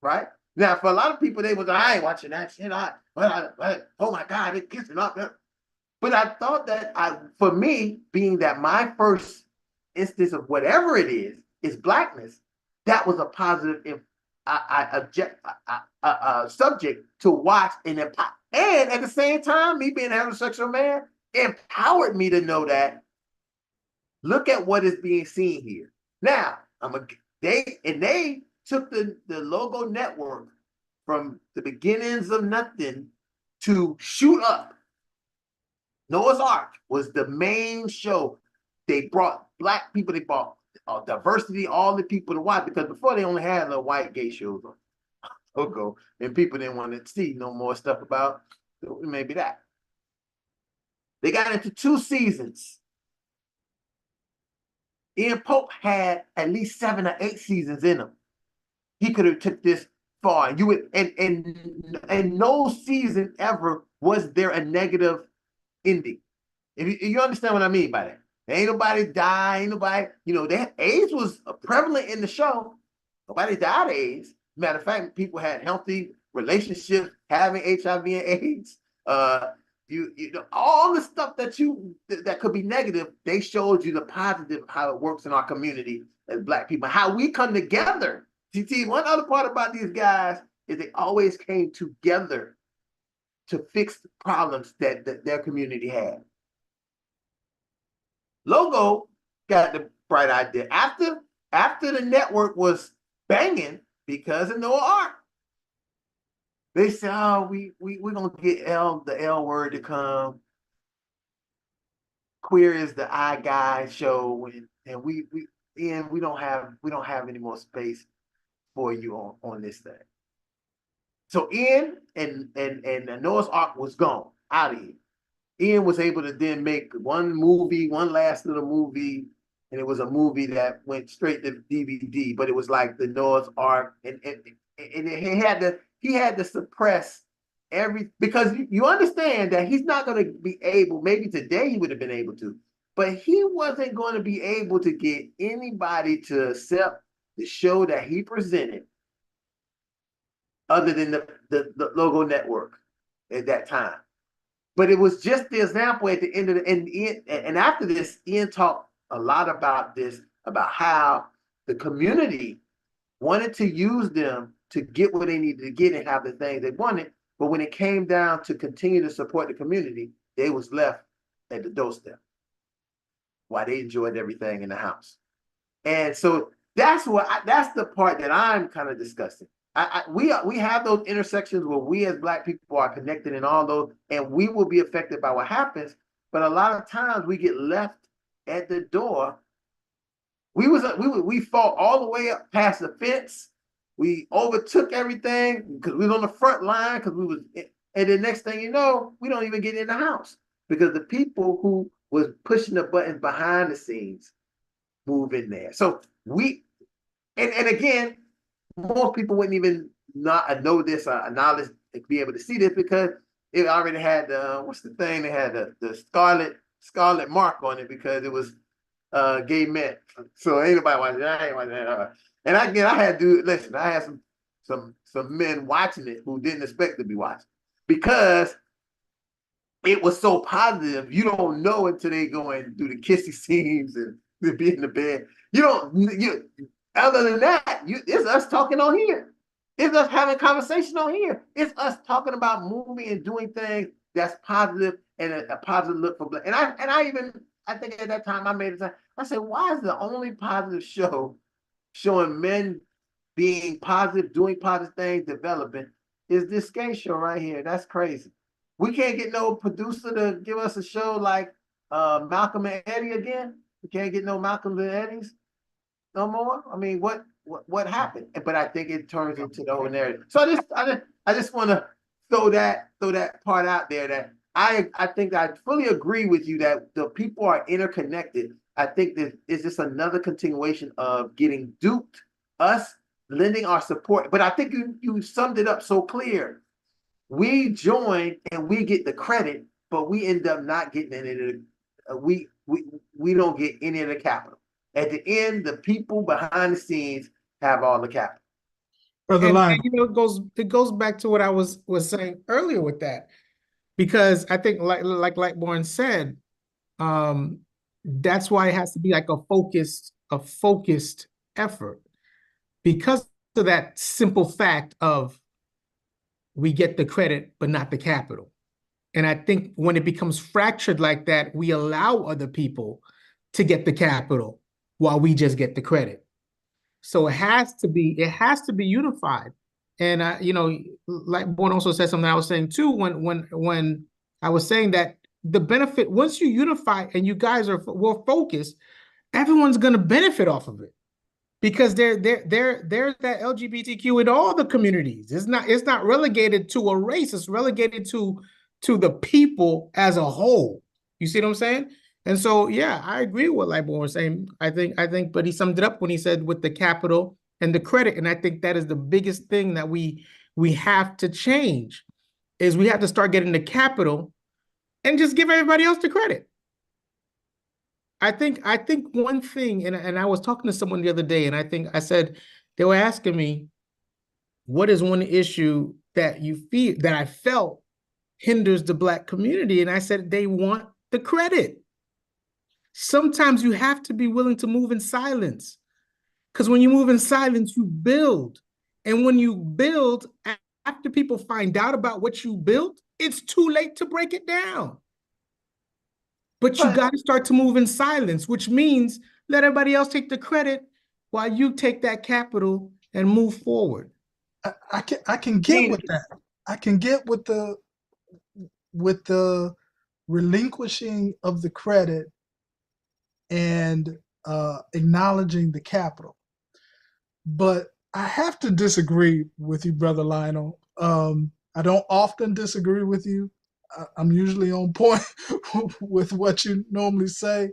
right? Now, for a lot of people, they was, I ain't watching that shit. Oh my God, they're kissing up. But I thought that for me, being that my first instance of whatever it is Blackness, that was a positive subject to watch, and at the same time, me being a heterosexual man empowered me to know that look at what is being seen here. Now, they took the Logo Network from the beginnings of nothing to shoot up. Noah's Ark was the main show. They brought Black people, they brought diversity, all the people to watch, because before they only had the white gay shows on Logo, and people didn't want to see no more stuff about maybe that. They got into 2 seasons. Ian Pope had at least 7 or 8 seasons in him. He could have took this far. And no season ever was there a negative ending. If you understand what I mean by that. Ain't nobody die, ain't nobody, AIDS was prevalent in the show. Nobody died of AIDS. Matter of fact, people had healthy relationships, having HIV and AIDS. All the stuff that could be negative, they showed you the positive, how it works in our community as Black people, how we come together. See, one other part about these guys is they always came together to fix the problems that their community had. Logo got the bright idea after the network was banging because of Noah Ark. They said, "Oh, we're gonna get the L word to come. Queer is the I guy show, and we don't have any more space for you on this thing." So Ian and Noah's Ark was gone out of here. Ian was able to then make one last little movie, and it was a movie that went straight to DVD, but it was like the Noah's Ark, and he had to suppress because you understand that he's not going to be able, maybe today he would have been able to, but he wasn't going to be able to get anybody to accept the show that he presented other than the Logo Network. at that time. But it was just the example at the end of and after this, Ian talked a lot about this, about how the community wanted to use them to get what they needed to get and have the things they wanted. But when it came down to continue to support the community, they was left at the doorstep while they enjoyed everything in the house. And so that's the part that I'm kind of discussing. We have those intersections where we as Black people are connected in all those, and we will be affected by what happens. But a lot of times we get left at the door. We fought all the way up past the fence. We overtook everything because we was on the front line because we was, and the next thing you know, we don't even get in the house because the people who was pushing the buttons behind the scenes move in there. So and again, most people wouldn't even not know this or knowledge to be able to see this because it already had what's the thing? They had the scarlet mark on it because it was gay men. So ain't nobody watching that. I ain't watching that. And again, I had to listen. I had some men watching it who didn't expect to be watching because it was so positive. You don't know until they go and do the kissy scenes and be in the bed. Other than that, it's us talking on here. It's us having conversation on here. It's us talking about moving and doing things that's positive and a positive look for Black. And I think at that time I made it. I said, why is the only positive show showing men being positive, doing positive things, developing, is this gay show right here? That's crazy. We can't get no producer to give us a show like Malcolm and Eddie again. We can't get no Malcolm and Eddies no more. I mean, what happened? But I think it turns into the whole narrative. So I just want to throw that part out there that I think I fully agree with you that the people are interconnected. I think that it's just another continuation of getting duped, us lending our support. But I think you summed it up so clear. We join and we get the credit, but we end up not getting any of the, we don't get any of the capital. At the end, the people behind the scenes have all the capital. Brother Lionel. It goes back to what I was saying earlier with that, because I think like Born said, that's why it has to be like a focused effort, because of that simple fact of we get the credit but not the capital. And I think when it becomes fractured like that, we allow other people to get the capital while we just get the credit. So it has to be unified. And like Born also said something I was saying too, when I was saying that the benefit, once you unify and you guys are more focused, everyone's going to benefit off of it, because there's that LGBTQ in all the communities. It's not relegated to a race. It's relegated to the people as a whole. You see what I'm saying? And so, yeah, I agree with what Lightborn was saying. I think, but he summed it up when he said with the capital and the credit. And I think that is the biggest thing that we have to change, is we have to start getting the capital and just give everybody else the credit. I think one thing, and I was talking to someone the other day, and I said, they were asking me, what is one issue that I felt hinders the Black community? And I said, they want the credit. Sometimes you have to be willing to move in silence, because when you move in silence, you build. And when you build, after people find out about what you built, it's too late to break it down. But you got to start to move in silence, which means let everybody else take the credit while you take that capital and move forward. I can get with that. I can get with the relinquishing of the credit and acknowledging the capital. But I have to disagree with you, Brother Lionel. I don't often disagree with you. I'm usually on point with what you normally say.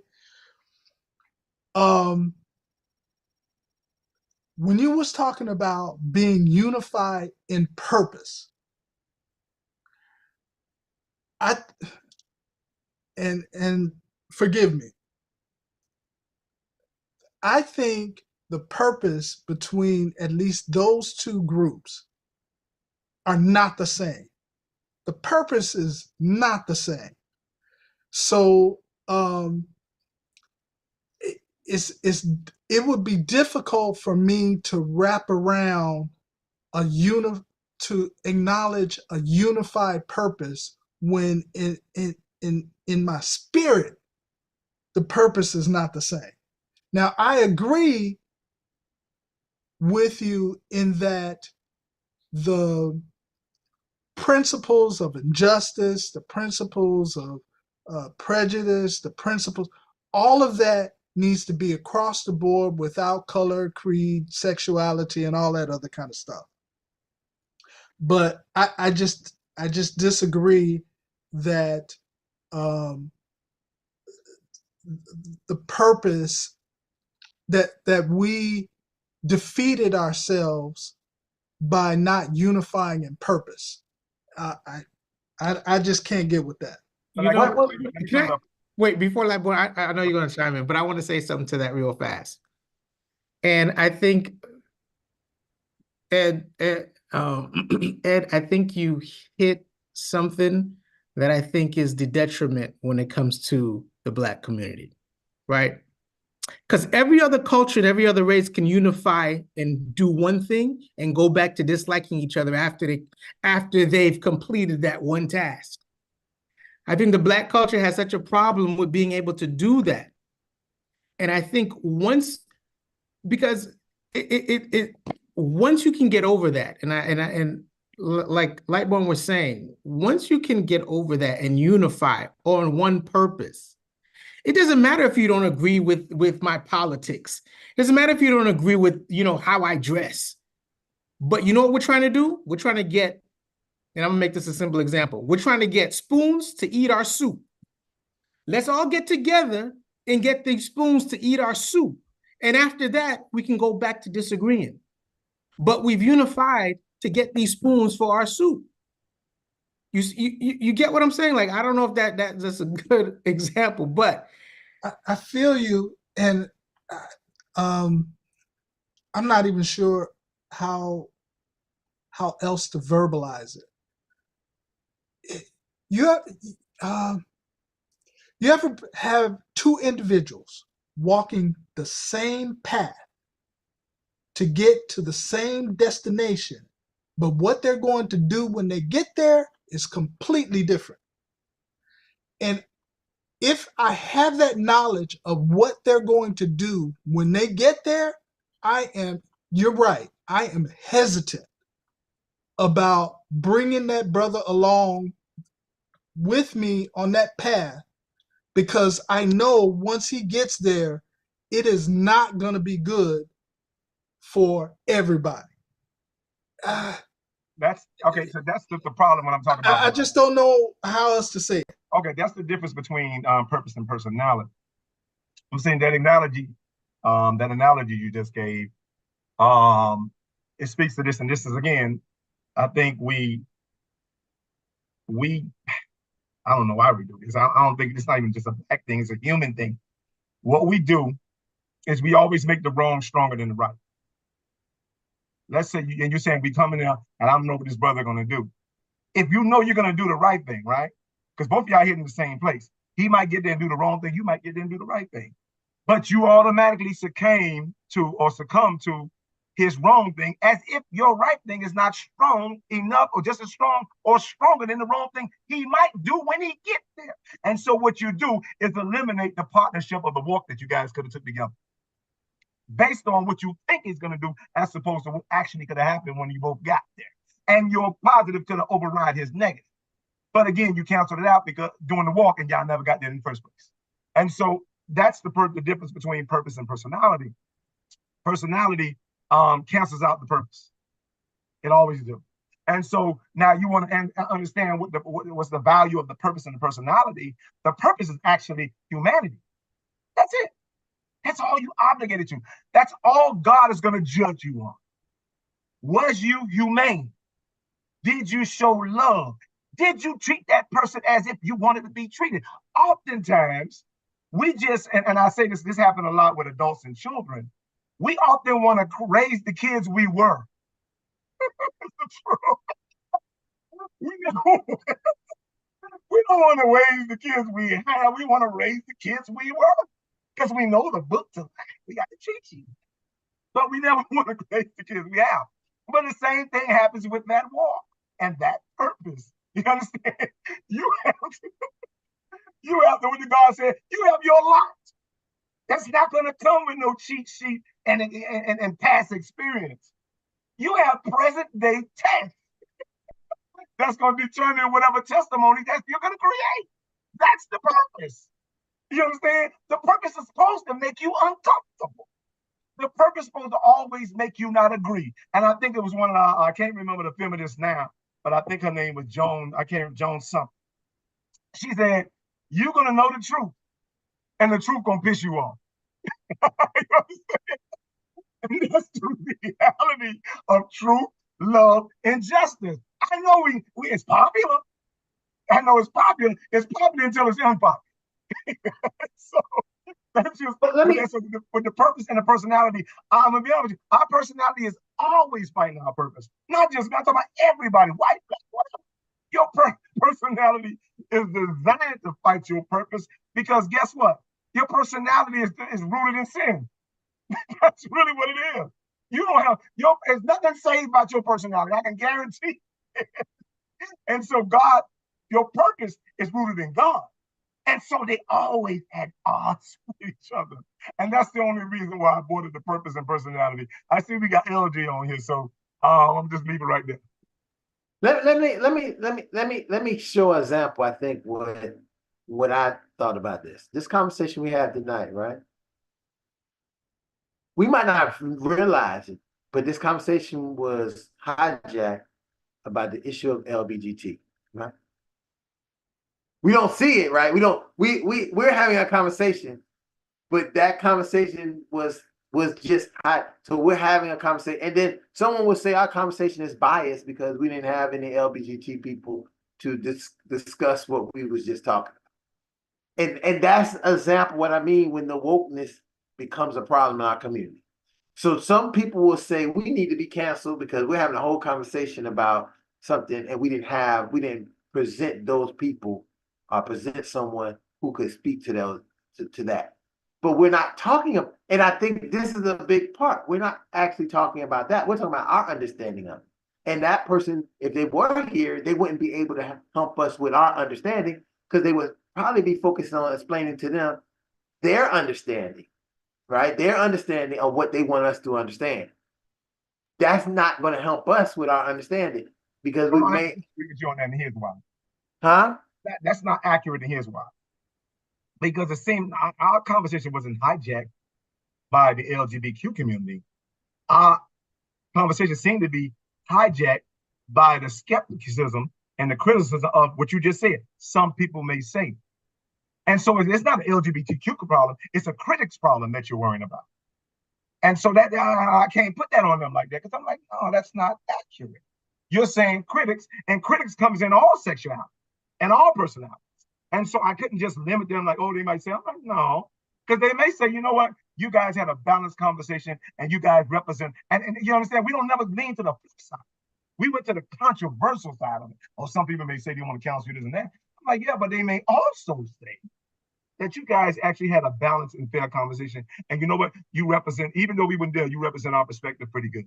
When you was talking about being unified in purpose, and forgive me, I think the purpose between at least those two groups are not the same. the purpose is not the same. So it would be difficult for me to wrap around to acknowledge a unified purpose when in my spirit the purpose is not the same. Now I agree with you in that the principles of injustice, the principles of prejudice, the principles, all of that needs to be across the board without color, creed, sexuality, and all that other kind of stuff. But I just disagree that the purpose that we defeated ourselves by not unifying in purpose. I just can't get with that. You know, wait, before that, I know you're going to chime in, but I want to say something to that real fast. And I think, Ed, I think you hit something that I think is the detriment when it comes to the Black community, right? Because every other culture and every other race can unify and do one thing and go back to disliking each other after they've completed that one task. I think the Black culture has such a problem with being able to do that. And I think once you can get over that, and like Lightborn was saying, once you can get over that and unify on one purpose, it doesn't matter if you don't agree with my politics. It doesn't matter if you don't agree with, how I dress. But you know what we're trying to do? We're trying to get, and I'm gonna make this a simple example. We're trying to get spoons to eat our soup. Let's all get together and get these spoons to eat our soup. And after that, we can go back to disagreeing. But we've unified to get these spoons for our soup. You get what I'm saying? Like, I don't know if that's a good example, but I feel you, and I'm not even sure how else to verbalize it. You ever have two individuals walking the same path to get to the same destination, but what they're going to do when they get there is completely different. And if I have that knowledge of what they're going to do when they get there, you're right, I am hesitant about bringing that brother along with me on that path, because I know once he gets there, it is not going to be good for everybody. That's okay. So that's the problem when I'm talking about. I just don't know how else to say it. Okay, that's the difference between purpose and personality. I'm saying that analogy you just gave, it speaks to this, and this is again, I think we I don't know why we do this. I don't think it's not even just a Black thing; it's a human thing. What we do is we always make the wrong stronger than the right. Let's say, and you're saying we coming in, and I don't know what this brother gonna do. If you know you're gonna do the right thing, right? Because both of y'all hitting the same place. He might get there and do the wrong thing. You might get there and do the right thing. But you automatically succumb to his wrong thing, as if your right thing is not strong enough or just as strong or stronger than the wrong thing he might do when he gets there. And so what you do is eliminate the partnership of the walk that you guys could have took together, based on what you think he's going to do, as opposed to what actually could have happened when you both got there. And your positive could have override his negative. But again, you canceled it out because doing the walk and y'all never got there in the first place. And so that's the difference between purpose and personality. Personality cancels out the purpose. It always do. And so now you want to understand what's the value of the purpose and the personality. The purpose is actually humanity. That's it. That's all you obligated to. That's all God is going to judge you on. Was you humane? Did you show love? Did you treat that person as if you wanted to be treated? Oftentimes, we just, and I say this happened a lot with adults and children, we often want to raise the kids we were. don't want to raise the kids we have. We want to raise the kids we were. Because we know the book to we got the cheat sheet. But we never want to raise the kids we have. But the same thing happens with that walk and that purpose. You understand? You have to, what the God said, you have your lot. That's not going to come with no cheat sheet and past experience. You have present day tests. That's going to determine whatever testimony that you're going to create. That's the purpose. You understand? The purpose is supposed to make you uncomfortable. The purpose is supposed to always make you not agree. And I think it was one of I can't remember the feminist now, but I think her name was Joan. I can't remember, Joan something. She said, you're going to know the truth, and the truth going to piss you off. You understand? And that's the reality of truth, love, and justice. I know it's popular. I know it's popular. It's popular until it's unpopular. So that's just with the purpose and the personality. I'm gonna be honest with you. Our personality is always fighting our purpose. Not just I'm talking about everybody, white, black, whatever. Your personality is designed to fight your purpose because guess what? Your personality is rooted in sin. That's really what it is. You don't have there's nothing saved about your personality. I can guarantee. And so God, your purpose is rooted in God. And so they always at odds with each other. And that's the only reason why I aborted the purpose and personality. I see we got LG on here, so I'm just leave it right there. Let me show an example. I think what I thought about this conversation we had tonight, right? We might not realize it, but this conversation was hijacked about the issue of LBGT, right? We don't see it, right? We're having a conversation, but that conversation was just hot. So we're having a conversation, and then someone will say our conversation is biased because we didn't have any LBGT people to discuss what we was just talking about. And that's an example of what I mean when the wokeness becomes a problem in our community. So some people will say we need to be canceled because we're having a whole conversation about something and we didn't present those people or present someone who could speak to that. But we're not talking about, and I think this is a big part. We're not actually talking about that. We're talking about our understanding of it. And that person, if they were here, they wouldn't be able to help us with our understanding because they would probably be focused on explaining to them their understanding, right? Their understanding of what they want us to understand. That's not going to help us with our understanding because we may. Agree with you on that, and here's why. Huh? That's not accurate, and here's why. Because it seemed our conversation wasn't hijacked by the LGBTQ community. Our conversation seemed to be hijacked by the skepticism and the criticism of what you just said. Some people may say. And so it's not an LGBTQ problem, it's a critics problem that you're worrying about. And so that I can't put that on them like that because I'm like, no, that's not accurate. You're saying critics, and critics comes in all sexuality and all personalities. And so I couldn't just limit them like, oh, they might say, I'm like, no, because they may say, you know what, you guys had a balanced conversation and you guys represent, and you understand, we don't never lean to the flip side. We went to the controversial side of it. Or some people may say they want to counsel you this and that. I'm like, yeah, but they may also say that you guys actually had a balanced and fair conversation. And you know what, you represent, even though we weren't there, you represent our perspective pretty good.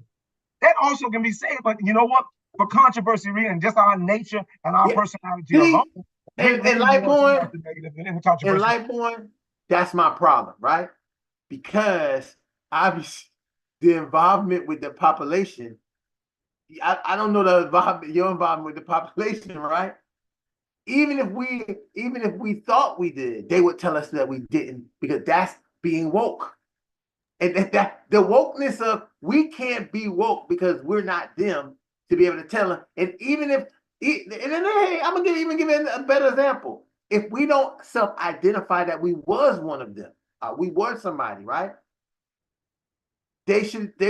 That also can be said, but you know what, for controversy reason, just our nature and our personality alone. And Lightborn, that's my problem, right? Because obviously the involvement with the population, I don't know your involvement with the population, right? Even if we thought we did, they would tell us that we didn't because that's being woke. And that the wokeness of we can't be woke because we're not them to be able to tell them. And even if and then, hey, I'm gonna give a better example. If we don't self-identify that we was one of them, we were somebody, right? They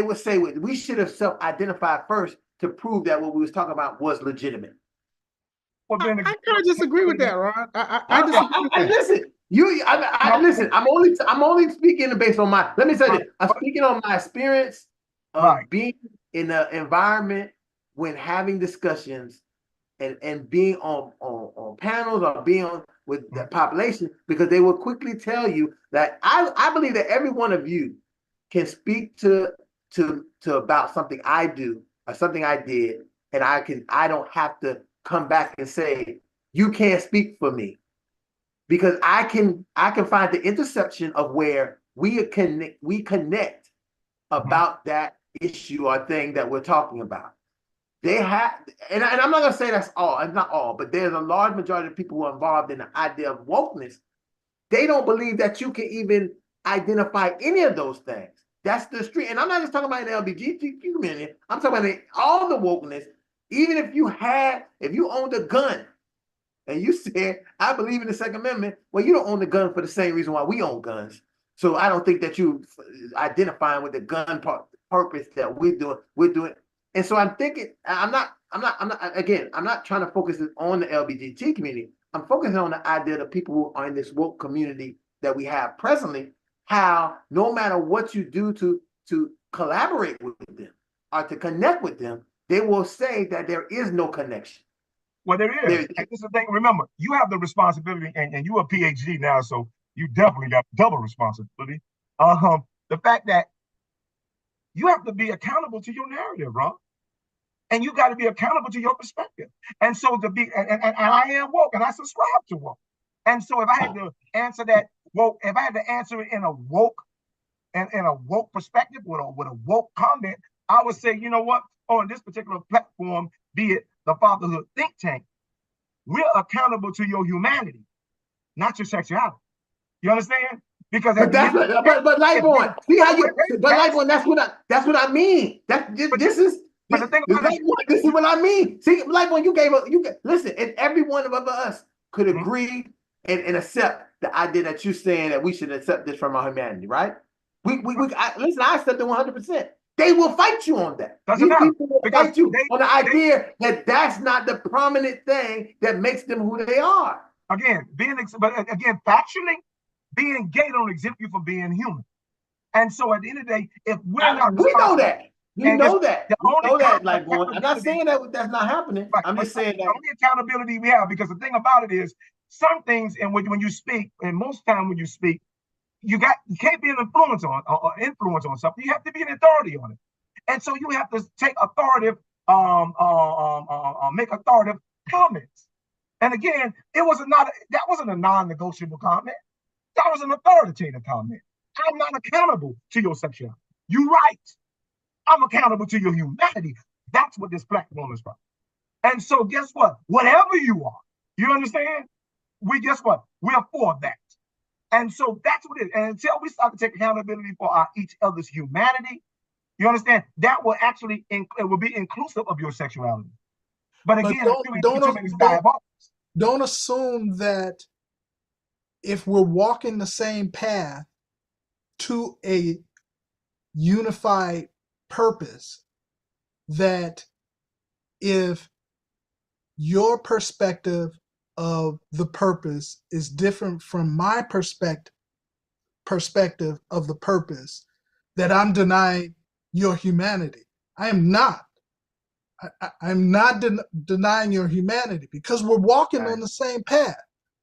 would say we should have self-identified first to prove that what we was talking about was legitimate. Well, I kind of disagree with that, Ron. I disagree. Listen. I'm only speaking based on my. Let me say this. I'm speaking on my experience of being in an environment when having discussions and being on panels or being on with the population, because they will quickly tell you that I believe that every one of you can speak to about something I do or something I did, and I don't have to come back and say you can't speak for me, because I can find the intersection of where we connect about that issue or thing that we're talking about. They have, and I'm not gonna say that's all, it's not all, but there's a large majority of people who are involved in the idea of wokeness. They don't believe that you can even identify any of those things. That's the street. And I'm not just talking about the LGBTQ community. I'm talking about all the wokeness. Even if you owned a gun and you said, I believe in the Second Amendment, well, you don't own the gun for the same reason why we own guns. So I don't think that you identifying with the gun purpose that we're doing. And so I'm thinking, I'm not trying to focus on the LGBT community. I'm focusing on the idea of people who are in this woke community that we have presently, how no matter what you do to collaborate with them or to connect with them, they will say that there is no connection. Well, there is. And this is the thing. Remember, you have the responsibility, and you're a PhD now, so you definitely got double responsibility. The fact that you have to be accountable to your narrative, Ron. And you got to be accountable to your perspective. And so to be, and I am woke, and I subscribe to woke. And so if I had to answer that woke, if I had to answer it in a woke, and in a woke perspective with a woke comment, I would say, you know what? On this particular platform, be it the Fatherhood Think Tank, we're accountable to your humanity, not your sexuality. You understand? Because but that's but Lightborn, see how you but Lightborn, that's what I mean. This is what I mean. See, Lightborn, listen, if every one of us could agree and accept the idea that you're saying that we should accept this from our humanity, right? Listen, I accept it 100%. They will fight you on that. These people will fight you on the idea that that's not the prominent thing that makes them who they are. Again, factually, being gay don't exempt you from being human. And so at the end of the day, if we're not, we know that. We know that. Like, I'm not saying that that's not happening. Right. I'm just saying that the only accountability we have, because the thing about it is, some things, and when you speak, and most time when you speak, you can't be an influence on something. You have to be an authority on it. And so you have to take authoritative, make authoritative comments. And again, that wasn't a non-negotiable comment. That was an authoritative comment. I'm not accountable to your sexuality. You're right. I'm accountable to your humanity. That's what this platform is from. And so guess what? Whatever you are, you understand? Guess what? We're for that. And so that's what it is. And until we start to take accountability for each other's humanity, you understand? That will actually, it will be inclusive of your sexuality. But again, don't assume that if we're walking the same path to a unified purpose, that if your perspective of the purpose is different from my perspective of the purpose, that I'm denying your humanity. I am not. I'm not denying your humanity, because we're walking on the same path.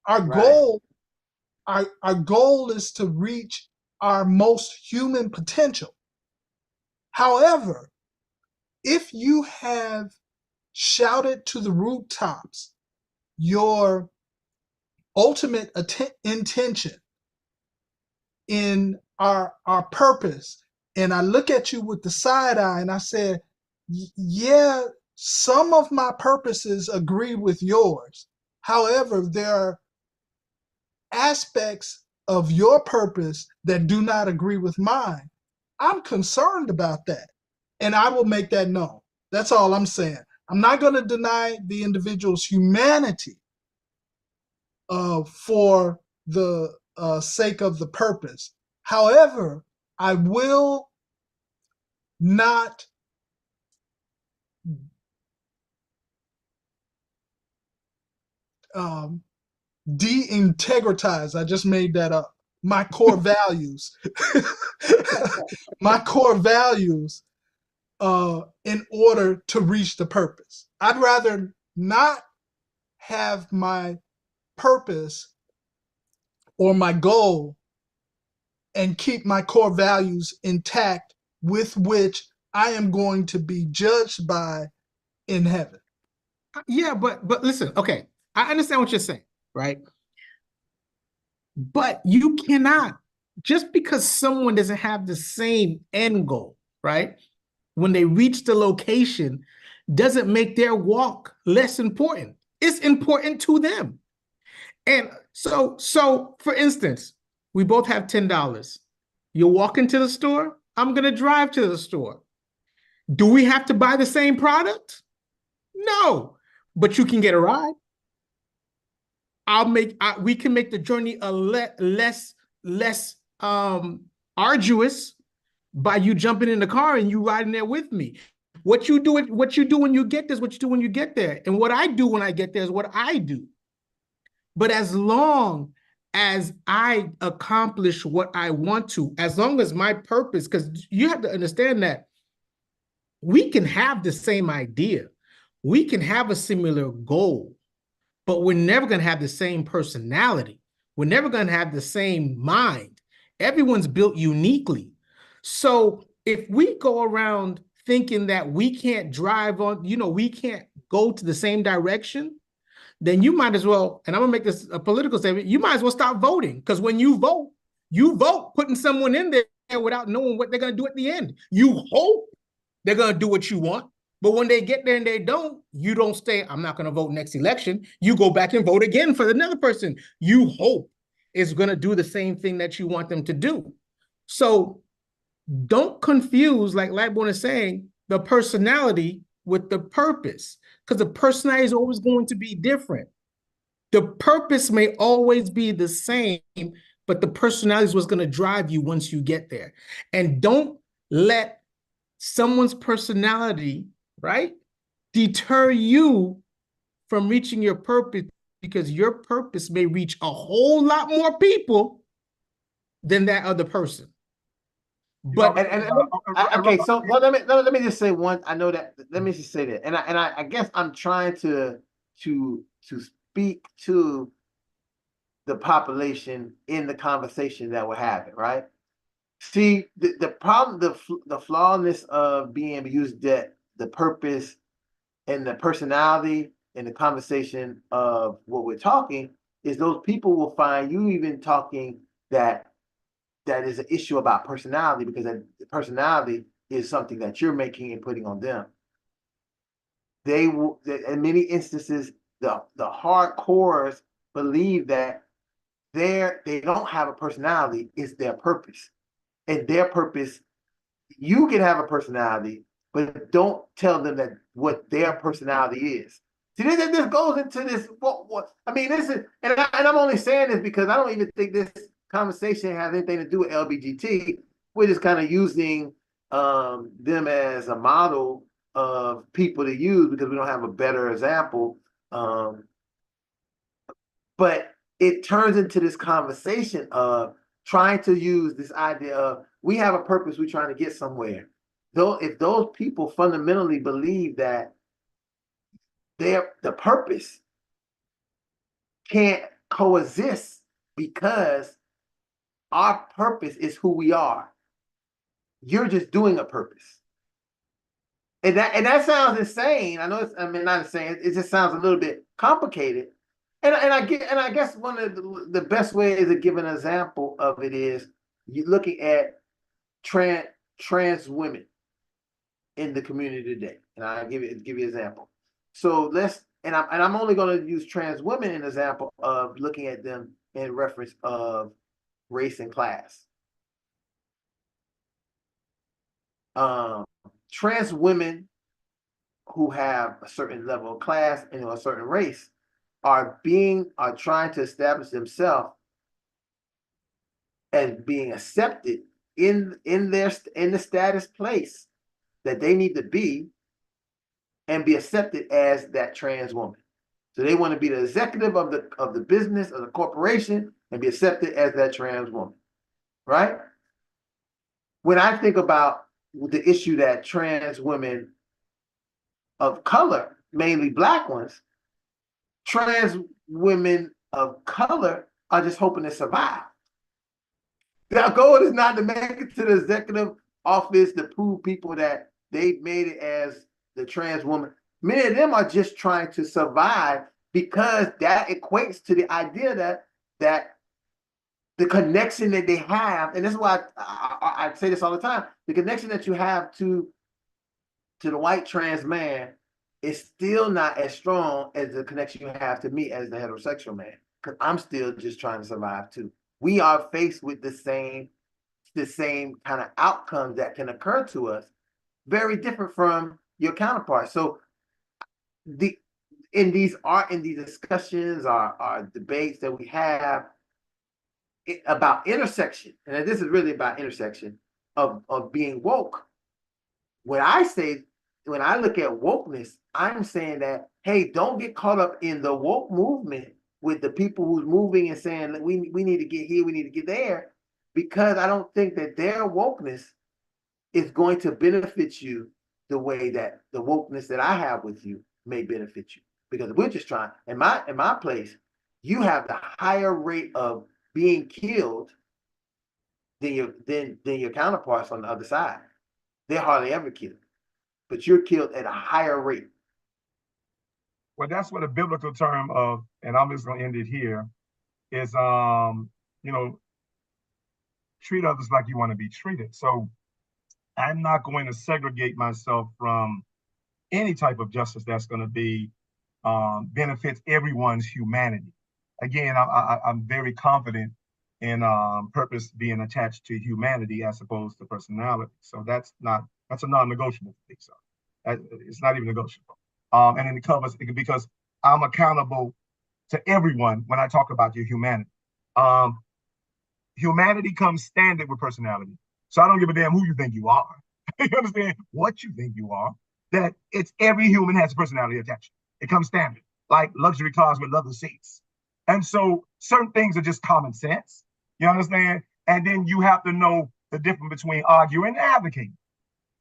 Our goal is to reach our most human potential. However, if you have shouted to the rooftops your ultimate intention in our purpose, and I look at you with the side eye and I said, yeah, some of my purposes agree with yours. However, there are aspects of your purpose that do not agree with mine. I'm concerned about that, and I will make that known. That's all I'm saying. I'm not going to deny the individual's humanity for the sake of the purpose. However, I will not de-integritize, I just made that up, my core values. My core values in order to reach the purpose. I'd rather not have my purpose or my goal and keep my core values intact with which I am going to be judged by in heaven. Yeah, but listen, okay, I understand what you're saying, right? But you cannot, just because someone doesn't have the same end goal, right? When they reach the location, doesn't make their walk less important. It's important to them. And so for instance, we both have $10. You're walking to the store, I'm gonna drive to the store. Do we have to buy the same product? No, but you can get a ride. We can make the journey a less arduous by you jumping in the car and you riding there with me. What you do when you get there is what you do when you get there. And what I do when I get there is what I do. But as long as I accomplish what I want to, as long as my purpose, because you have to understand that we can have the same idea, we can have a similar goal, but we're never going to have the same personality. We're never going to have the same mind. Everyone's built uniquely. So if we go around thinking that we can't drive on, we can't go to the same direction, then you might as well, and I'm gonna make this a political statement, you might as well stop voting. Because when you vote putting someone in there without knowing what they're gonna do at the end. You hope they're gonna do what you want, but when they get there and they don't, you don't stay, I'm not gonna vote next election. You go back and vote again for another person you hope is gonna do the same thing that you want them to do. So don't confuse, like Lightborn is saying, the personality with the purpose, because the personality is always going to be different. The purpose may always be the same, but the personality is what's going to drive you once you get there. And don't let someone's personality, right, deter you from reaching your purpose, because your purpose may reach a whole lot more people than that other person. But okay, so let me just say one. I know that. Let me just say that, and I guess I'm trying to speak to the population in the conversation that we're having, right? See, the problem, the flawedness of being able to use that the purpose and the personality in the conversation of what we're talking is those people will find you even talking that is an issue about personality, because the personality is something that you're making and putting on them. They will, in many instances, the hardcores believe that they don't have a personality, it's their purpose. And their purpose, you can have a personality, but don't tell them that what their personality is. See, this goes into this. What I mean, this is, and I'm only saying this because I don't even think this conversation has anything to do with LBGT. We're just kind of using them as a model of people to use because we don't have a better example. But it turns into this conversation of trying to use this idea of we have a purpose, we're trying to get somewhere. Though, if those people fundamentally believe that the purpose can't coexist because our purpose is who we are. You're just doing a purpose. And that sounds insane. I know not insane. It just sounds a little bit complicated. And I guess one of the best ways to give an example of it is you're looking at trans women in the community today. And I'll give you an example. So I'm only going to use trans women in an example of looking at them in reference of race and class. Trans women who have a certain level of class and a certain race are trying to establish themselves as being accepted in the status place that they need to be and be accepted as that trans woman. So they want to be the executive of the business of the corporation and be accepted as that trans woman, right? When I think about the issue that trans women of color, mainly Black ones, trans women of color are just hoping to survive. Their goal is not to make it to the executive office to prove people that they made it as the trans woman. Many of them are just trying to survive because that equates to the idea that the connection that they have, and this is why I say this all the time, the connection that you have to the white trans man is still not as strong as the connection you have to me as the heterosexual man, because I'm still just trying to survive too. We are faced with the same kind of outcomes that can occur to us, very different from your counterpart. So in these discussions or debates that we have about intersection, and this is really about intersection of being woke. When I look at wokeness, I'm saying that, hey, don't get caught up in the woke movement with the people who's moving and saying we need to get here, we need to get there, because I don't think that their wokeness is going to benefit you the way that the wokeness that I have with you may benefit you. Because we're just trying, in my place, you have the higher rate of being killed than your counterparts on the other side. They're hardly ever killed, but you're killed at a higher rate. Well, that's what a biblical term of, and I'm just going to end it here, is, treat others like you want to be treated. So I'm not going to segregate myself from any type of justice that's going to be benefits everyone's humanity. Again, I'm very confident in purpose being attached to humanity as opposed to personality. So that's a non-negotiable thing. So it's not even negotiable. And then it covers it because I'm accountable to everyone when I talk about your humanity. Humanity comes standard with personality. So I don't give a damn who you think you are. You understand what you think you are? That it's every human has a personality attached. It comes standard, like luxury cars with leather seats. And so certain things are just common sense. You understand? And then you have to know the difference between arguing and advocating.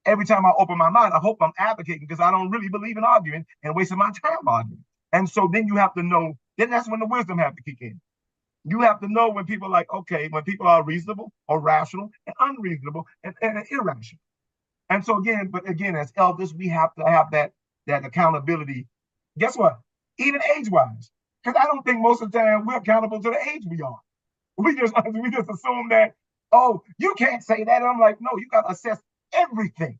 Every time I open my mind, I hope I'm advocating because I don't really believe in arguing and wasting my time arguing. And so then you have to know, then that's when the wisdom have to kick in. You have to know when people are like, okay, when people are reasonable or rational and unreasonable and irrational. And so again, as elders, we have to have that accountability. Guess what? Even age-wise, because I don't think most of the time we're accountable to the age we are. We just assume that, oh, you can't say that. And I'm like, no, you got to assess everything.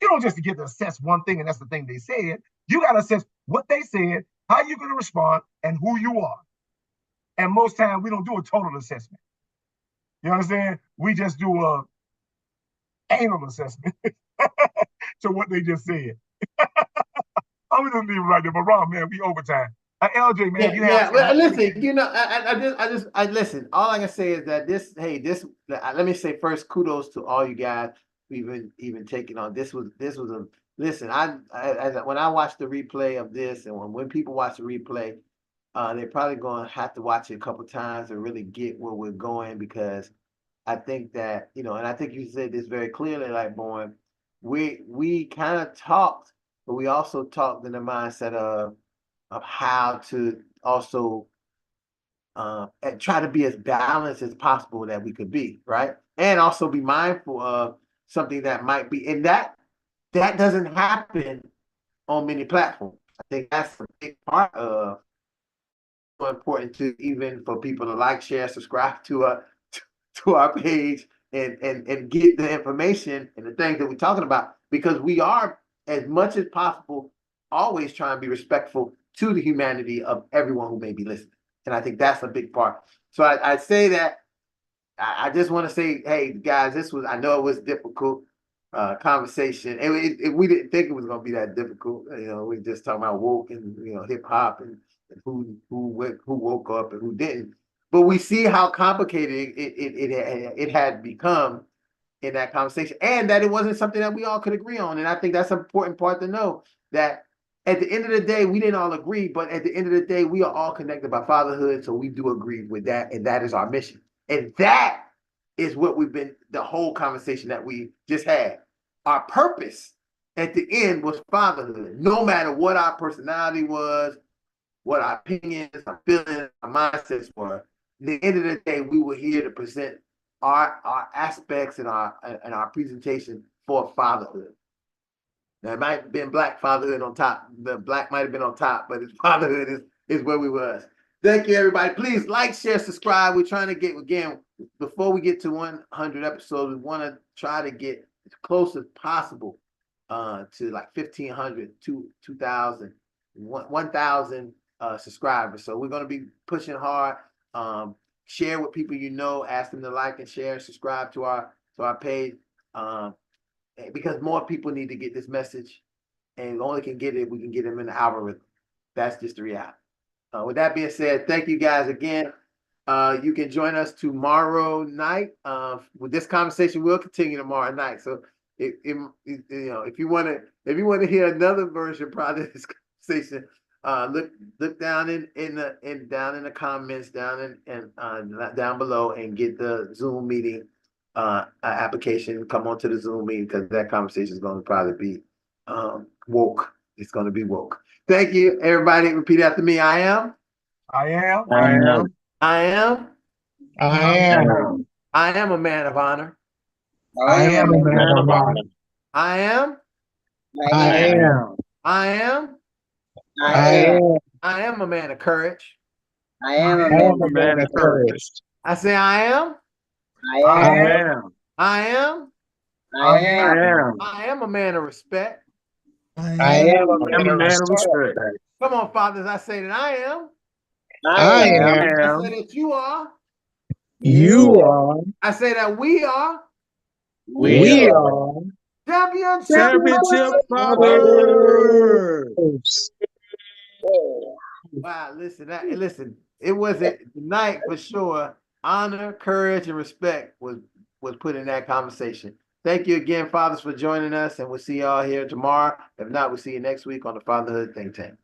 You don't just get to assess one thing and that's the thing they said. You got to assess what they said, how you're going to respond, and who you are. And most times we don't do a total assessment. You understand? We just do a anal assessment to what they just said. I'm gonna leave it right there, but Ron, man, we overtime. LJ, man, listen, I listen. All I can say is that let me say first, kudos to all you guys who even taking on this was a listen. When I watched the replay of this, and when people watch the replay, they're probably going to have to watch it a couple times to really get where we're going, because I think that, and I think you said this very clearly, like, Bourne, we kind of talked, but we also talked in the mindset of how to also try to be as balanced as possible that we could be, right? And also be mindful of something that might be, and that doesn't happen on many platforms. I think that's a big part of important to, even for people to like, share, subscribe to our page and get the information and the things that we're talking about, because we are, as much as possible, always trying to be respectful to the humanity of everyone who may be listening. And I think that's a big part. So I say that I just want to say, hey guys, I know it was difficult conversation, and we didn't think it was going to be that difficult. We just talking about woke and hip hop and who woke up and who didn't. But we see how complicated it had become in that conversation, and that it wasn't something that we all could agree on. And I think that's an important part to know, that at the end of the day, we didn't all agree, but at the end of the day, we are all connected by fatherhood. So we do agree with that, and that is our mission. And that is what the whole conversation that we just had. Our purpose at the end was fatherhood, no matter what our personality was, what our opinions, our feelings, our mindsets were. At the end of the day, we were here to present our aspects and our presentation for fatherhood. Now, it might have been Black fatherhood on top. The Black might have been on top, but his fatherhood is where we was. Thank you, everybody. Please like, share, subscribe. We're trying to get, again, before we get to 100 episodes, we want to try to get as close as possible to like 1,500, 2,000, 1,000 subscribers. So we're going to be pushing hard. Share with people you know. Ask them to like and share and subscribe to our page. Because more people need to get this message, and only can get it if we can get them in the algorithm. That's just the reality. With that being said, thank you guys again. You can join us tomorrow night. With this conversation, we'll continue tomorrow night. So, if you want to hear another version, probably this conversation, look down in the comments down below and get the Zoom meeting application. Come on to the Zoom meeting because that conversation is going to probably be woke. It's going to be woke. Thank you, everybody. Repeat after me. I am. I am. I am. I am. I am. I am a man of honor. I am a man of honor. I am. I am. I am. I am. I am a man of courage. I am a I man. am a man of courage. I say I am. I I am. am. I am. I am. I am. I am a man of respect. I am a man of respect. Come on, fathers. I say that I am. I am. I say that you are. You are. I say that we are. We are. Championship fathers. Wow, listen. It wasn't tonight for sure. Honor, courage, and respect was put in that conversation. Thank you again, fathers, for joining us, and we'll see y'all here tomorrow. If not, we'll see you next week on the Fatherhood Think Tank.